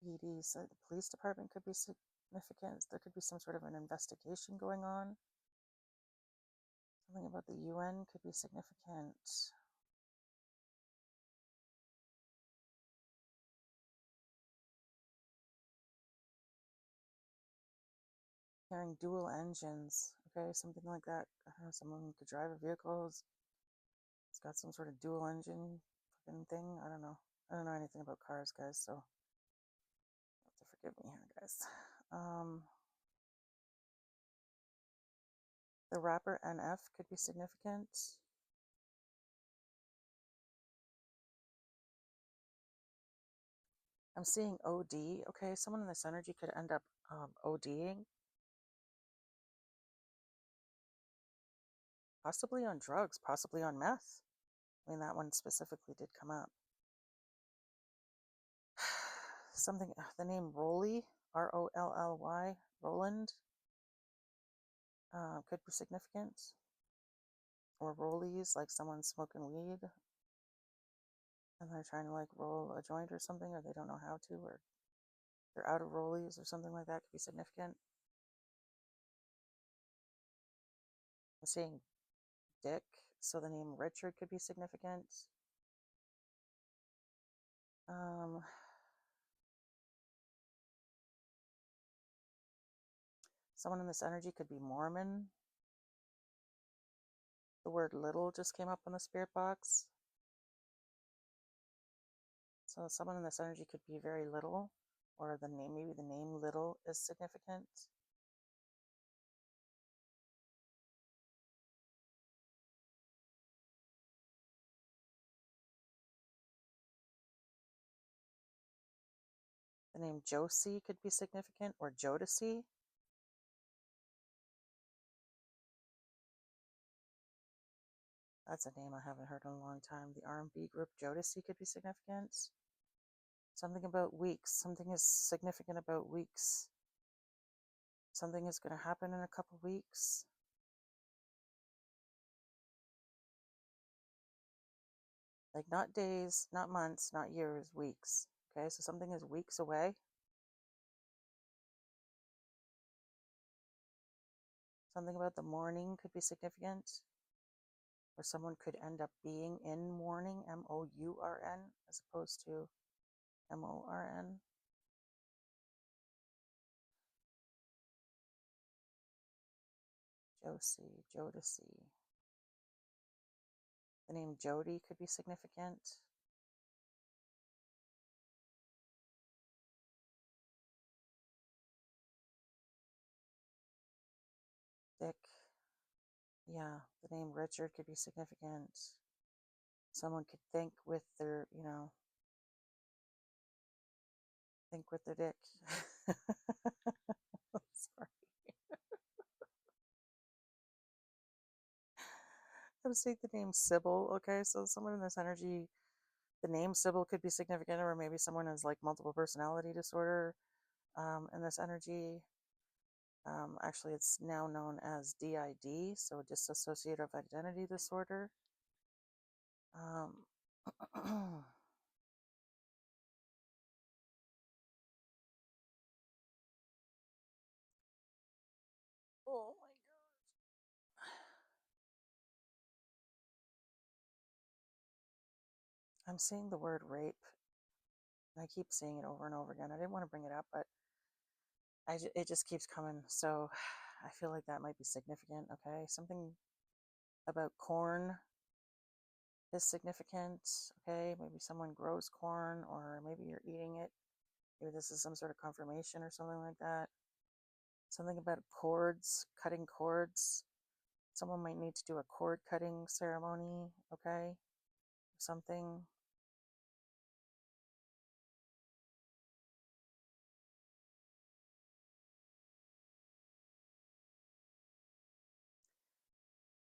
PD, so the police department could be significant. There could be some sort of an investigation going on. Something about the UN could be significant. Hearing dual engines, okay, something like that. Someone could drive a vehicle. It's got some sort of dual engine fucking thing. I don't know. I don't know anything about cars, guys, so you have to forgive me here, guys. The rapper NF could be significant. I'm seeing OD. Okay, someone in this energy could end up ODing. Possibly on drugs, possibly on meth. I mean, that one specifically did come up. Something, the name Rolly, Rolly, Roland, could be significant. Or rollies, like someone smoking weed and they're trying to like roll a joint or something, or they don't know how to, or they're out of rollies or something like that could be significant. I'm seeing Dick, so the name Richard could be significant. Someone in this energy could be Mormon. The word little just came up on the spirit box. So someone in this energy could be very little, or maybe the name little is significant. The name Josie could be significant, or Jodeci. That's a name I haven't heard in a long time. The R&B group Jodeci could be significant. Something about weeks. Something is significant about weeks. something is going to happen in a couple weeks. Like not days, not months, not years, weeks. Okay, so something is weeks away. Something about the mourning could be significant. Or someone could end up being in mourning, M-O-U-R-N, as opposed to M-O-R-N. Josie, Jodeci. The name Jody could be significant. Dick. Yeah, the name Richard could be significant. Someone could think with their, think with their dick. Sorry. I'm saying the name Sybil. Okay, so someone in this energy, the name Sybil could be significant, or maybe someone has like multiple personality disorder in this energy. Actually, it's now known as DID, so dissociative identity disorder. Oh my gosh. I'm seeing the word rape, and I keep seeing it over and over again. I didn't want to bring it up, but it just keeps coming. So I feel like that might be significant. Okay, something about corn is significant. Okay, maybe someone grows corn, or maybe you're eating it. Maybe this is some sort of confirmation or something like that. Something about cords, cutting cords. Someone might need to do a cord cutting ceremony. Okay, something.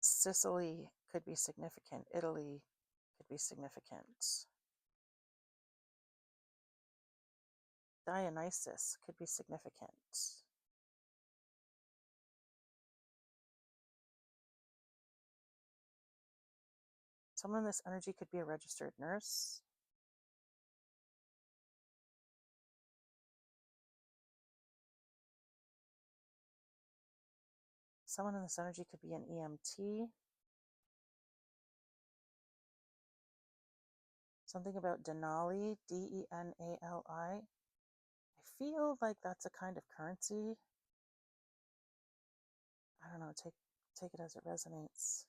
Sicily could be significant. Italy could be significant. Dionysus could be significant. Someone in this energy could be a registered nurse. Someone in this energy could be an EMT. Something about Denali, D-E-N-A-L-I. I feel like that's a kind of currency. I don't know, take it as it resonates.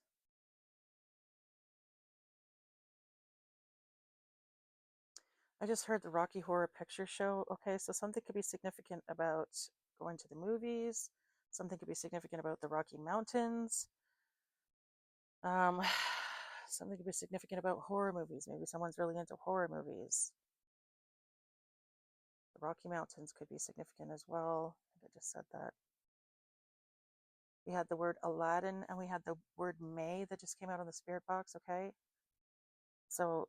I just heard the Rocky Horror Picture Show. Okay, so something could be significant about going to the movies. Something could be significant about the Rocky Mountains. Something could be significant about horror movies. Maybe someone's really into horror movies. The Rocky Mountains could be significant as well. I think I just said that. We had the word Aladdin, and we had the word May that just came out on the spirit box, okay? So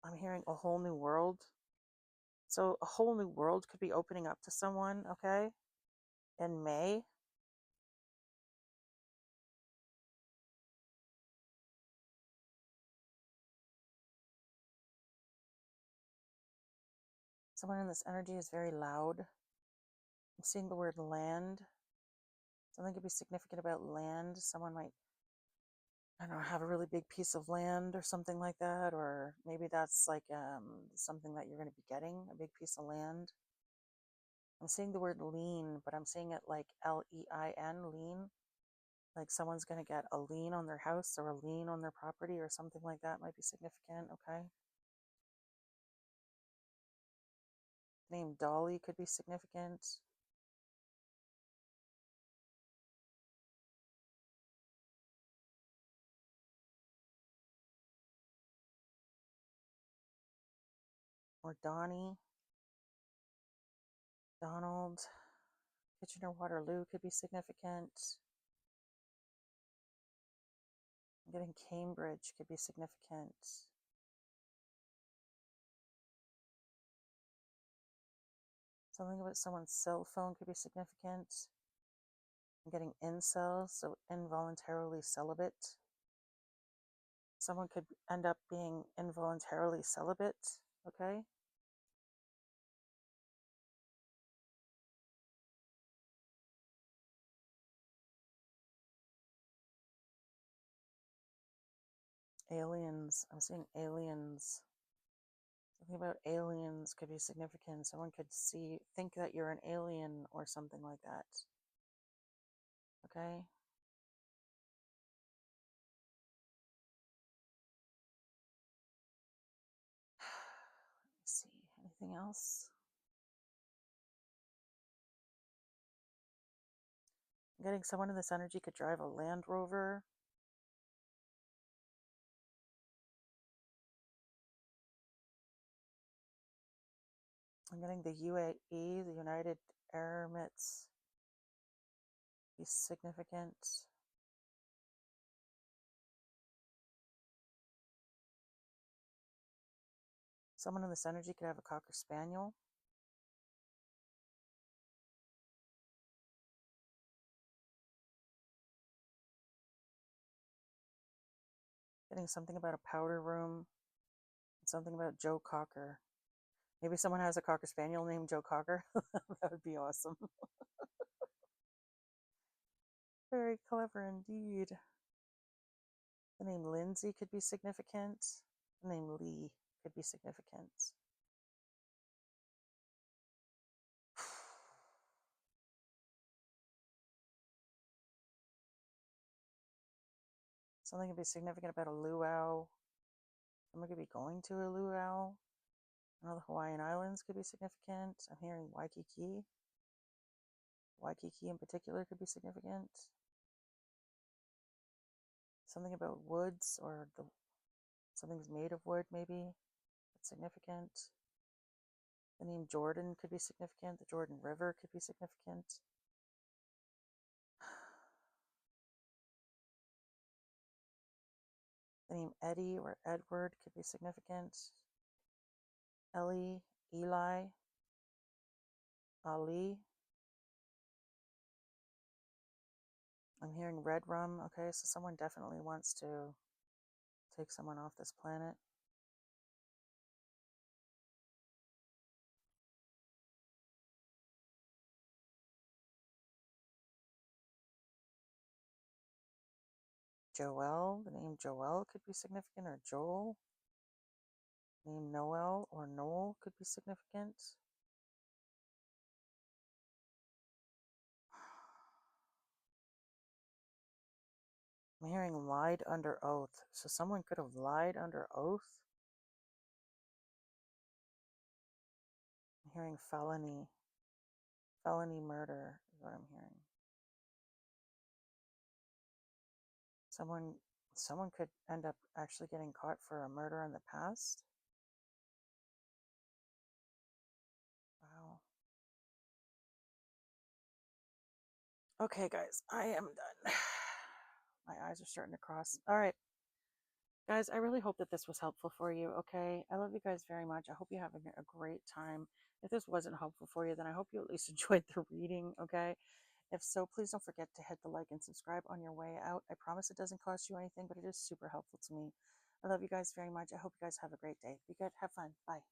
I'm hearing a whole new world. So a whole new world could be opening up to someone, okay? In May. Someone in this energy is very loud. I'm seeing the word land. Something could be significant about land. Someone might, I don't know, have a really big piece of land or something like that. Or maybe that's like something that you're going to be getting, a big piece of land. I'm seeing the word lien, but I'm seeing it like L-E-I-N, lien. Like someone's going to get a lien on their house or a lien on their property or something like that might be significant, okay? The name Dolly could be significant. Or Donnie, Donald, Kitchener-Waterloo could be significant. I'm getting Cambridge could be significant. Something about someone's cell phone could be significant. I'm getting incel, so involuntarily celibate. Someone could end up being involuntarily celibate, okay? Aliens. I'm seeing aliens. Something about aliens could be significant. Someone could think that you're an alien or something like that. Okay? Let's see. Anything else? I'm getting someone in this energy could drive a Land Rover. I'm getting the UAE, the United Arab Emirates, be significant. Someone in this energy could have a Cocker Spaniel. Getting something about a powder room. Something about Joe Cocker. Maybe someone has a Cocker Spaniel named Joe Cocker. That would be awesome. Very clever indeed. The name Lindsay could be significant. The name Lee could be significant. Something could be significant about a luau. Someone could be going to a luau. I know the Hawaiian Islands could be significant. I'm hearing Waikiki. Waikiki in particular could be significant. Something about woods or something's made of wood, maybe. That's significant. The name Jordan could be significant. The Jordan River could be significant. The name Eddie or Edward could be significant. Ellie, Eli, Ali. I'm hearing red rum. Okay, so someone definitely wants to take someone off this planet. Joel, the name Joel could be significant, or Joel. Name Noel or Noel could be significant. I'm hearing lied under oath. So someone could have lied under oath. I'm hearing felony. Felony murder is what I'm hearing. Someone could end up actually getting caught for a murder in the past. Wow. Okay, guys, I am done. My eyes are starting to cross. All right. Guys, I really hope that this was helpful for you, okay? I love you guys very much. I hope you have a great time. If this wasn't helpful for you, then I hope you at least enjoyed the reading, okay? If so, please don't forget to hit the like and subscribe on your way out. I promise it doesn't cost you anything, but it is super helpful to me. I love you guys very much. I hope you guys have a great day. Be good. Have fun. Bye.